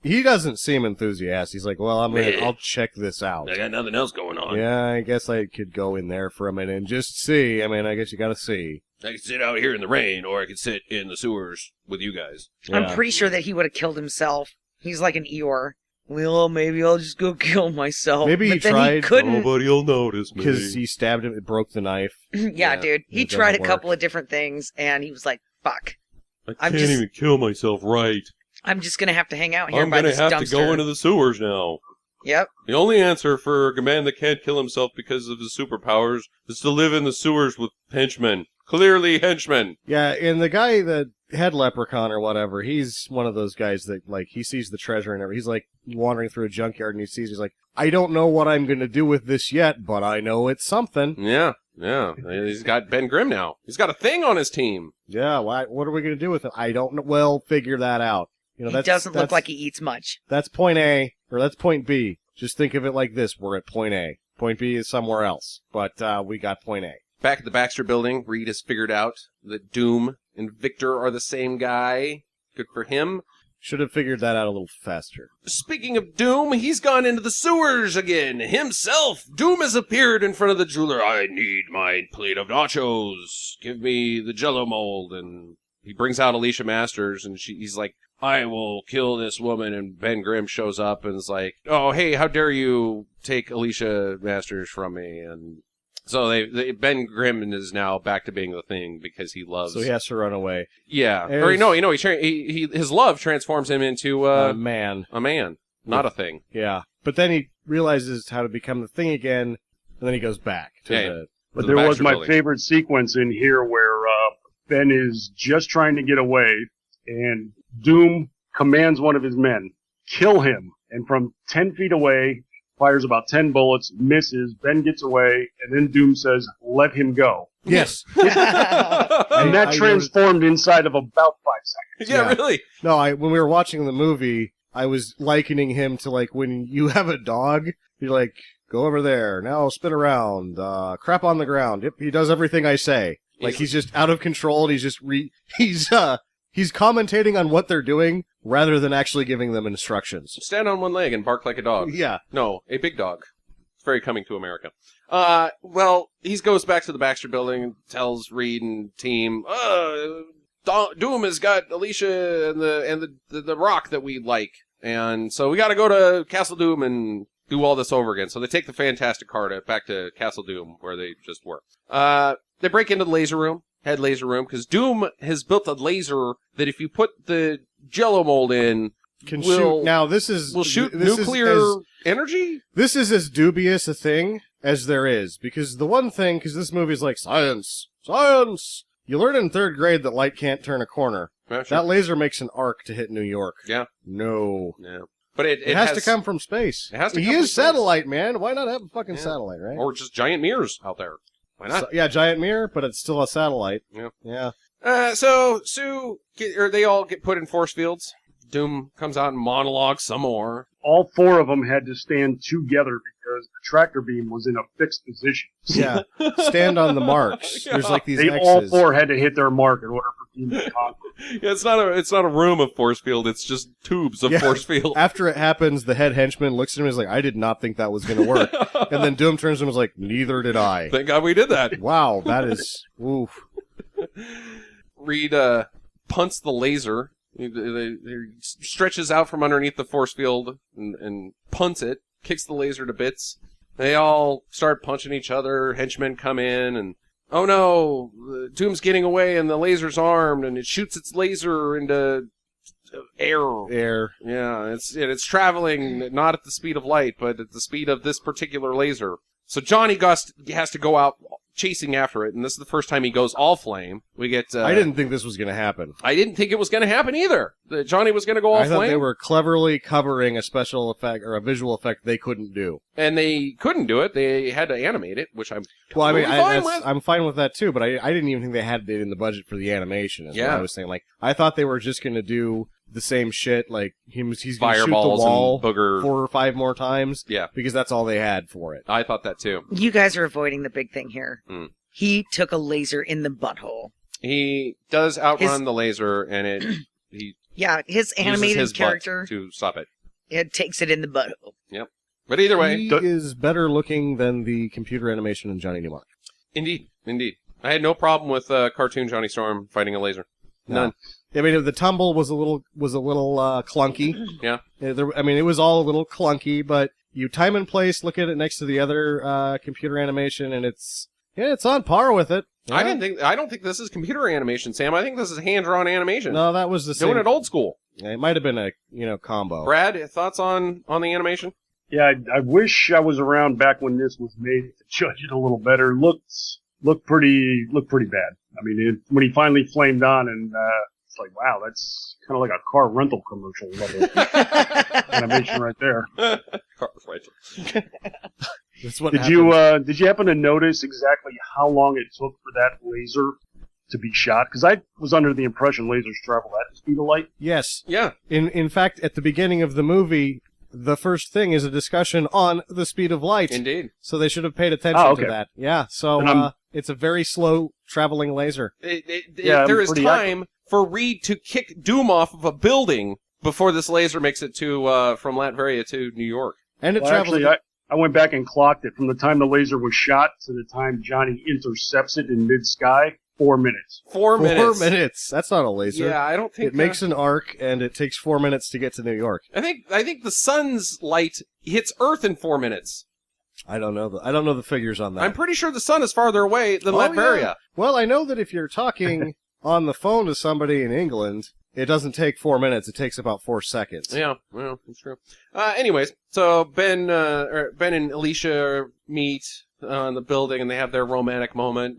he doesn't seem enthusiastic. He's like, well, Meh. I'll check this out. I got nothing else going on. Yeah, I guess I could go in there for a minute and just see. I mean, I guess you gotta see. I could sit out here in the rain, or I could sit in the sewers with you guys. Yeah. I'm pretty sure that he would have killed himself. He's like an Eeyore. Well, maybe I'll just go kill myself. Maybe but he then tried- He couldn't. Nobody'll notice me. Because he stabbed him, it broke the knife. Yeah, Yeah, dude. He it tried a doesn't couple work. of different things, and he was like, "Fuck, I I'm can't just- even kill myself right. I'm just gonna have to hang out here by this dumpster." the sewers now. Yep. The only answer for a man that can't kill himself because of his superpowers is to live in the sewers with henchmen. Clearly henchmen. Yeah, and the guy, the head leprechaun or whatever, he's one of those guys that, like, he sees the treasure and everything. He's, like, wandering through a junkyard and he's like, I don't know what I'm going to do with this yet, but I know it's something. Yeah. He's got Ben Grimm now. He's got a thing on his team. Yeah, what are we going to do with it? I don't know. Well, figure that out. You know, He doesn't look like he eats much. That's point A, or that's point B. Just think of it like this. We're at point A. Point B is somewhere else, but we got point A. Back at the Baxter building, Reed has figured out that Doom and Victor are the same guy. Good for him. Should have figured that out a little faster. Speaking of Doom, he's gone into the sewers again. Himself. Doom has appeared in front of the jeweler. I need my plate of nachos. Give me the jello mold. And he brings out Alicia Masters, and he's like, I will kill this woman. And Ben Grimm shows up and is like, oh, hey, how dare you take Alicia Masters from me? And so Ben Grimm is now back to being the Thing because he loves. So he has to run away. Yeah. There's- His love transforms him into Man. a man, not a thing. Yeah. But then he realizes how to become the Thing again, and then he goes back to Yeah, the... But the there was Baxter my building. favorite sequence in here where Ben is just trying to get away, and Doom commands one of his men, kill him, and from 10 feet away, fires about 10 bullets, misses, Ben gets away, and then Doom says, let him go. Yes. And that I transformed inside of about 5 seconds. Yeah, Yeah. really. No, when we were watching the movie, I was likening him to, like, when you have a dog, you're like, go over there, now spin around, crap on the ground. Yep, he does everything I say. Like, he's just out of control, and he's just he's commentating on what they're doing, rather than actually giving them instructions. Stand on one leg and bark like a dog. Yeah. No, a big dog. It's very coming to America. Well, he goes back to the Baxter building and tells Reed and team, Doom has got Alicia and the rock that we like. And so we gotta go to Castle Doom and do all this over again. So they take the Fantastic Car back to Castle Doom, where they just were. They break into the laser room, head laser room, because Doom has built a laser that if you put the Jello mold in, Can will shoot. Now, this is... will shoot this is nuclear as- energy? This is as dubious a thing as there is, because the one thing, because this movie's like, science! You learn in 3rd grade that light can't turn a corner. Yeah, sure. That laser makes an arc to hit New York. Yeah. No. Yeah. But it It has to come from space. It has to He come from is space. satellite, man. Why not have a fucking Yeah. satellite, right? Or just giant mirrors out there. Why not? So- yeah, giant mirror, but it's still a satellite. Yeah. Yeah. So Sue, they all get put in force fields. Doom comes out and monologues some more. All 4 of them had to stand together because the tractor beam was in a fixed position. Yeah. Stand on the marks. Yeah. There's like these They X's. all four had to hit their mark in order for Doom to conquer. Yeah, it's not a room of force field. It's just tubes of Yeah. force field. After it happens, the head henchman looks at him and is like, I did not think that was going to work. And then Doom turns to him and is like, neither did I. Thank God we did that. Wow, that is... Oof. Reed punts the laser. He stretches out from underneath the force field and punts it. Kicks the laser to bits. They all start punching each other. Henchmen come in and, oh no, Doom's getting away and the laser's armed and it shoots its laser into air. Air. Yeah, it's traveling not at the speed of light, but at the speed of this particular laser. So Johnny Gust has to go out chasing after it, and this is the first time he goes all flame. We get. I didn't think this was going to happen. I didn't think it was going to happen either. That Johnny was going to go all I thought flame. they were cleverly covering a special effect or a visual effect they couldn't do. And they couldn't do it. They had to animate it, which I'm Well, I mean, totally fine with. I'm fine with that too, but I didn't even think they had it in the budget for the animation. Is what Yeah. I was saying. Like, I thought they were just going to do the same shit. Like, he's going to shoot the Fireballs wall and booger. 4 or 5 more times. Yeah. Because that's all they had for it. I thought that too. You guys are avoiding the big thing here. Mm. He took a laser in the butthole. He does outrun the laser, and he Yeah, his uses animated his butt character to stop it. it takes it in the butthole. But either way, He is better looking than the computer animation in Johnny Mnemonic. indeed. I had no problem with cartoon Johnny Storm fighting a laser. None. I mean, the tumble was a little clunky. Yeah. I mean, it was all a little clunky, but you time and place, look at it next to the other computer animation, and it's on par with it. Yeah. I don't think this is computer animation, Sam. I think this is hand-drawn animation. No, that was the same. Doing it old school. It might have been a combo. Brad, thoughts on the animation? Yeah, I wish I was around back when this was made to judge it a little better. Looked pretty bad. I mean, when he finally flamed on, and it's like, wow, that's kind of like a car rental commercial level animation right there. That's what Did you happen to notice exactly how long it took for that laser to be shot? Because I was under the impression lasers travel at the speed of light. Yes. Yeah. In fact, at the beginning of the movie, the first thing is a discussion on the speed of light. Indeed. So they should have paid attention Oh, okay. to that. Yeah. So Then it's a very slow traveling laser. Yeah, there I'm is pretty time for Reed to kick Doom off of a building before this laser makes it to from Latveria to New York. And it Well, travels. actually, I went back and clocked it from the time the laser was shot to the time Johnny intercepts it in mid-sky. 4 minutes. 4 minutes. 4 minutes. That's not a laser. Yeah, I don't think It makes an arc, and it takes 4 minutes to get to New York. I think the sun's light hits Earth in 4 minutes. I don't know the figures on that. I'm pretty sure the sun is farther away than Oh, Latveria. yeah. Well, I know that if you're talking on the phone to somebody in England, it doesn't take 4 minutes. It takes about 4 seconds. Yeah, well, that's true. Anyways, so Ben and Alicia meet in the building, and they have their romantic moment.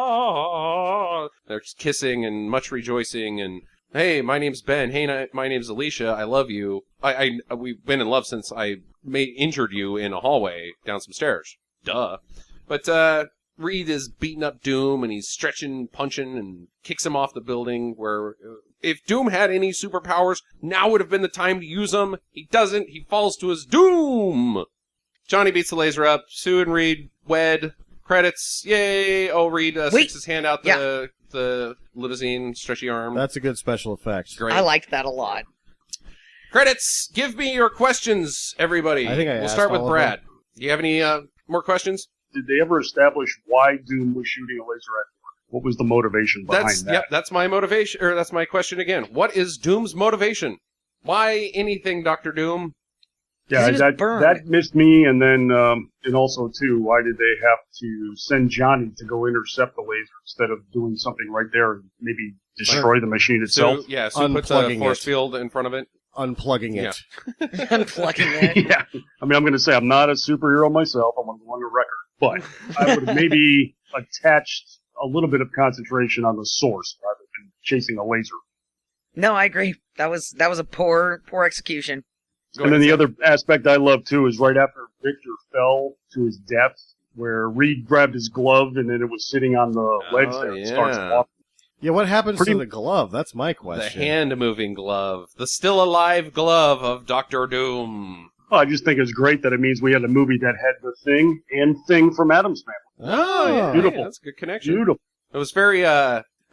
Oh, they're kissing and much rejoicing, and hey, my name's Ben. Hey, my name's Alicia. I love you. We've been in love since I injured you in a hallway down some stairs. Duh. But Reed is beating up Doom, and he's stretching, punching, and kicks him off the building. Where if Doom had any superpowers, now would have been the time to use them. He doesn't. He falls to his doom. Johnny beats the laser up. Sue and Reed wed. Credits. Yay! Oh, Reed sticks his hand out the limousine, stretchy arm. That's a good special effect. Great. I liked that a lot. Credits. Give me your questions, everybody. I think I we'll asked start with all of Brad. Do you have any more questions? Did they ever establish why Doom was shooting a laser at him? What was the motivation behind that? Yep, that's my motivation, or that's my question again. What is Doom's motivation? Why anything, Dr. Doom? Yeah, He was burned. that missed me, and then and also too, why did they have to send Johnny to go intercept the laser instead of doing something right there and maybe destroy the machine itself? Sue puts a Unplugging force it. field in front of it. Unplugging it. Unplugging it. Yeah, I mean, I'm going to say I'm not a superhero myself. I'm on the record, but I would have maybe attached a little bit of concentration on the source rather than chasing a laser. No, I agree. That was a poor execution. And then the other aspect I love too is right after Victor fell to his death, where Reed grabbed his glove and then it was sitting on the ledge there and starts yeah. walking. Yeah, what happens Pretty- to the glove? That's my The question. hand-moving glove. The still-alive glove of Dr. Doom. I just think it's great that it means we had a movie that had The Thing and Thing from Addams Family. Oh, yeah, beautiful. yeah, that's a good connection. Beautiful. It was very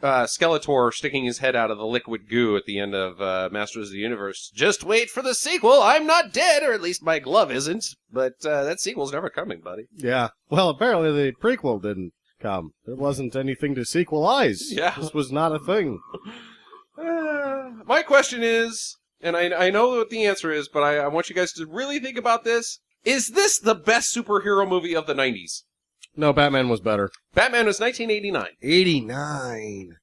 Skeletor sticking his head out of the liquid goo at the end of Masters of the Universe. Just wait for the sequel. I'm not dead, or at least my glove isn't. But that sequel's never coming, buddy. Yeah. Well, apparently the prequel didn't come. There wasn't anything to sequelize. Yeah. This was not a thing. My question is, and I know what the answer is, but I want you guys to really think about this. Is this the best superhero movie of the 90s? No, Batman was better. Batman was 1989. 89.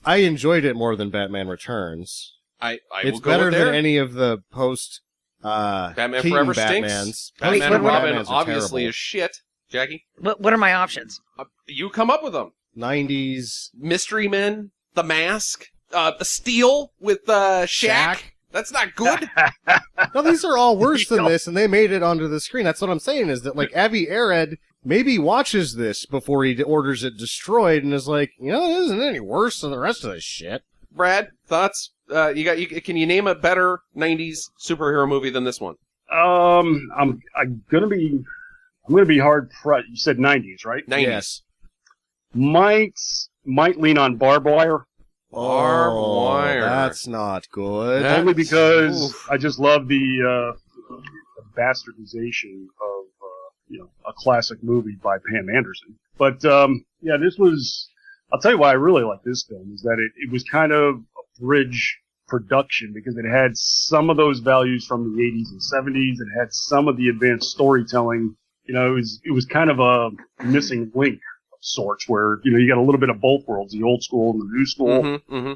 I enjoyed it more than Batman Returns. I It's will go better with there. than any of the post Batman Keaton Forever Batmans. stinks. Post Batman and Wait, Robin Batmans are obviously terrible. is shit. Jackie, What are my options? you come up with them. 90s. Mystery Men, The Mask, The Steel with Shaq. That's not good. No, these are all worse than this, and they made it onto the screen. That's what I'm saying, is that, like, Avi Arad maybe watches this before he orders it destroyed and is like, it isn't any worse than the rest of this shit. Brad, thoughts? Can you name a better 90s superhero movie than this one? I'm gonna be hard pressed. You said 90s, right? 90s. Yes. Might lean on Barbed Wire. Barbed Wire. That's not good. That- Only because Oof. I just love the bastardization of a classic movie by Pam Anderson. But this was. I'll tell you why I really like this film is that it was kind of a bridge production because it had some of those values from the 80s and 70s. It had some of the advanced storytelling. It was kind of a missing link of sorts where you got a little bit of both worlds, the old school and the new school. Mm-hmm.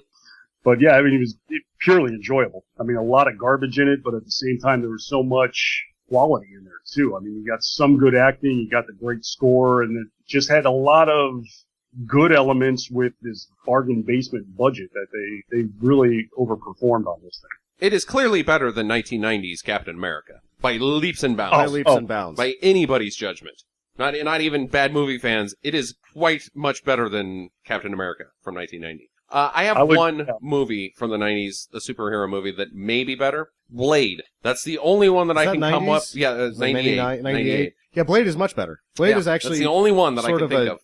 But yeah, I mean, it was purely enjoyable. I mean, a lot of garbage in it, but at the same time, there was so much quality in there too. I mean, you got some good acting, you got the great score, and it just had a lot of good elements with this bargain basement budget that they really overperformed on this thing. It is clearly better than 1990s Captain America by leaps and bounds. By leaps and bounds. By anybody's judgment. Not even bad movie fans. It is quite much better than Captain America from 1990. I have one movie from the 90s, a superhero movie that may be better. Blade. That's the only one that I can come up. Yeah, it's 98. 98. Yeah, Blade is much better. Blade is actually that's the only one that I sort can of think of.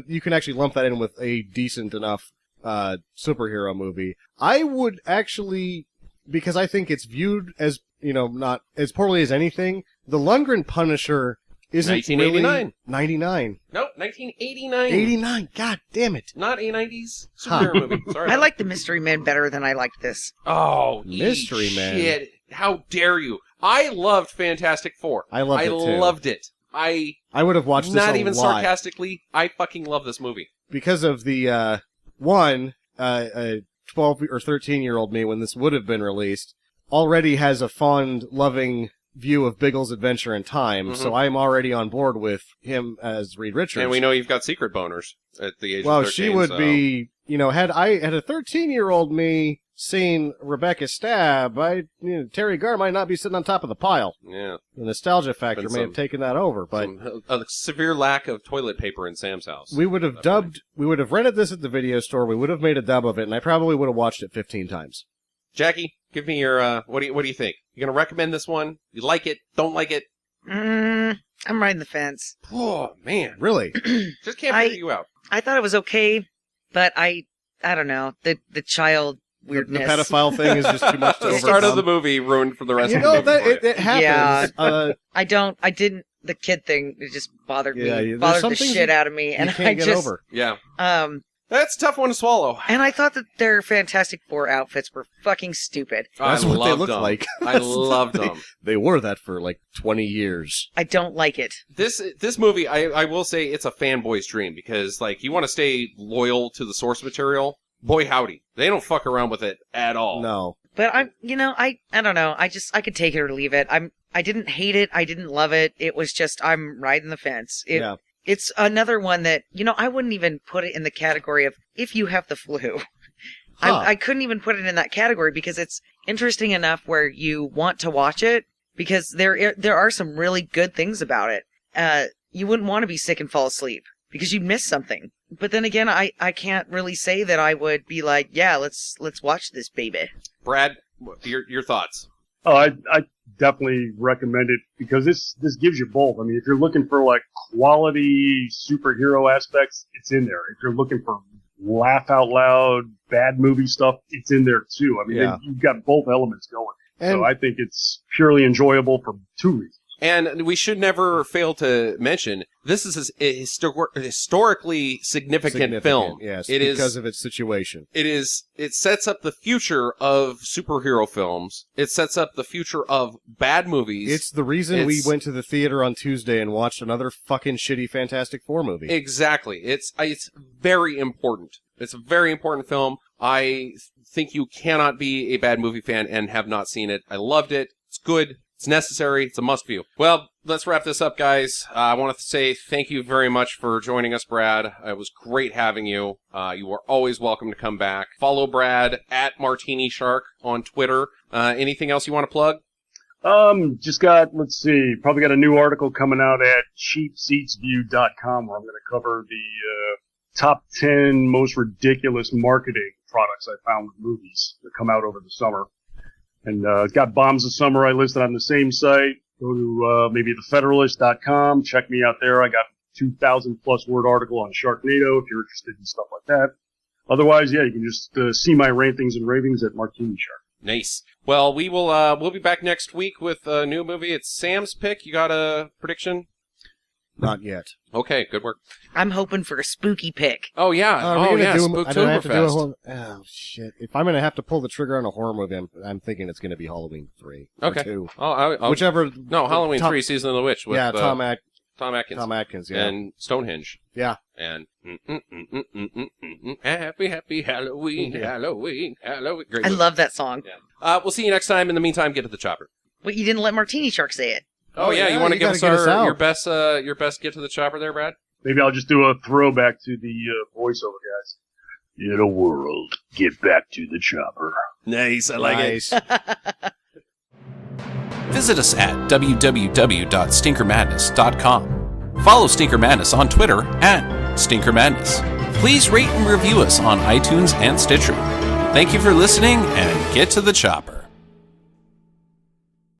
You can actually lump that in with a decent enough superhero movie. I would actually, because I think it's viewed as not as poorly as anything. The Lundgren Punisher isn't 1989. really 99. Nope, 1989. 89. God damn it. Not a 90s superhero movie. Sorry. I like the Mystery Men better than I liked this. Oh, Mystery eat Man. Shit. How dare you? I loved Fantastic Four. I loved it too. loved it. I would have watched this not a even lot. sarcastically. I fucking love this movie. Because of the a 12 or 13-year-old me when this would have been released already has a fond, loving view of Biggles' Adventure in Time, so I'm already on board with him as Reed Richards. And we know you've got secret boners at the age well, of 13. she would so. be, had a 13-year-old me seen Rebecca Stab, Terry Garr might not be sitting on top of the pile. Yeah. The nostalgia factor Been may have taken that over, but a severe lack of toilet paper in Sam's house. we would have rented this at the video store, we would have made a dub of it, and I probably would have watched it 15 times. Jackie, give me your, what do you think? You gonna recommend this one? You like it? Don't like it? I'm riding the fence. Oh, man. Really? Just can't figure you out. I thought it was okay, but I don't know, the child The weirdness. pedophile thing is just too much to The overcome. start of the movie ruined for the rest of the movie. that for you. it happens. Yeah. The kid thing, it just bothered me. Yeah, there's Bothered some the things shit you- out of me, and you can't I get just over. Yeah. That's a tough one to swallow. And I thought that their Fantastic Four outfits were fucking stupid. That's I what they loved look them. like. I loved them. They wore that for like 20 years. I don't like it. This movie, I will say it's a fanboy's dream because, like, you want to stay loyal to the source material. Boy, howdy. They don't fuck around with it at all. No. But I don't know. I could take it or leave it. I didn't hate it. I didn't love it. It was just, I'm riding the fence. Yeah. It's another one that, I wouldn't even put it in the category of if you have the flu. I couldn't even put it in that category because it's interesting enough where you want to watch it because there are some really good things about it. You wouldn't want to be sick and fall asleep because you'd miss something. But then again, I can't really say that I would be like, yeah, let's watch this baby. Brad, your thoughts? Oh, I definitely recommend it because this gives you both. I mean, if you're looking for like quality superhero aspects, it's in there. If you're looking for laugh out loud, bad movie stuff, it's in there too. I mean, you've got both elements going. And so I think it's purely enjoyable for two reasons. And we should never fail to mention, this is a historically significant film. Yes, it because is, of its situation. It sets up the future of superhero films. It sets up the future of bad movies. It's the reason we went to the theater on Tuesday and watched another fucking shitty Fantastic Four movie. Exactly. It's very important. It's a very important film. I think you cannot be a bad movie fan and have not seen it. I loved it. It's good. It's necessary. It's a must-view. Well, let's wrap this up, guys. I want to say thank you very much for joining us, Brad. It was great having you. You are always welcome to come back. Follow Brad at Martini Shark on Twitter. Anything else you want to plug? Just got, probably got a new article coming out at cheapseatsview.com where I'm going to cover the top 10 most ridiculous marketing products I found with movies that come out over the summer. And it's got Bombs of Summer I listed on the same site. Go to maybe thefederalist.com. Check me out there. I got 2,000-plus word article on Sharknado if you're interested in stuff like that. Otherwise, yeah, you can just see my rantings and ravings at Martini Shark. Nice. Well, we'll be back next week with a new movie. It's Sam's pick. You got a prediction? Not yet. Okay, good work. I'm hoping for a spooky pick. Oh, yeah. Spooktoberfest. Oh, shit. If I'm going to have to pull the trigger on a horror movie, I'm thinking it's going to be Halloween 3. Okay. Or 2. Whichever. No, Halloween 3, Season of the Witch. With, Tom Atkins. Tom Atkins, yeah. And Stonehenge. Yeah. And happy Halloween, Halloween. Great I movie. love that song. Yeah. We'll see you next time. In the meantime, get to the chopper. But you didn't let Martini Shark say it. Oh, yeah. You want to give us out. your best get to the chopper there, Brad? Maybe I'll just do a throwback to the voiceover guys. In a world, get back to the chopper. Nice. I like it. Visit us at www.stinkermadness.com. Follow Stinker Madness on Twitter at Stinker Madness. Please rate and review us on iTunes and Stitcher. Thank you for listening, and get to the chopper.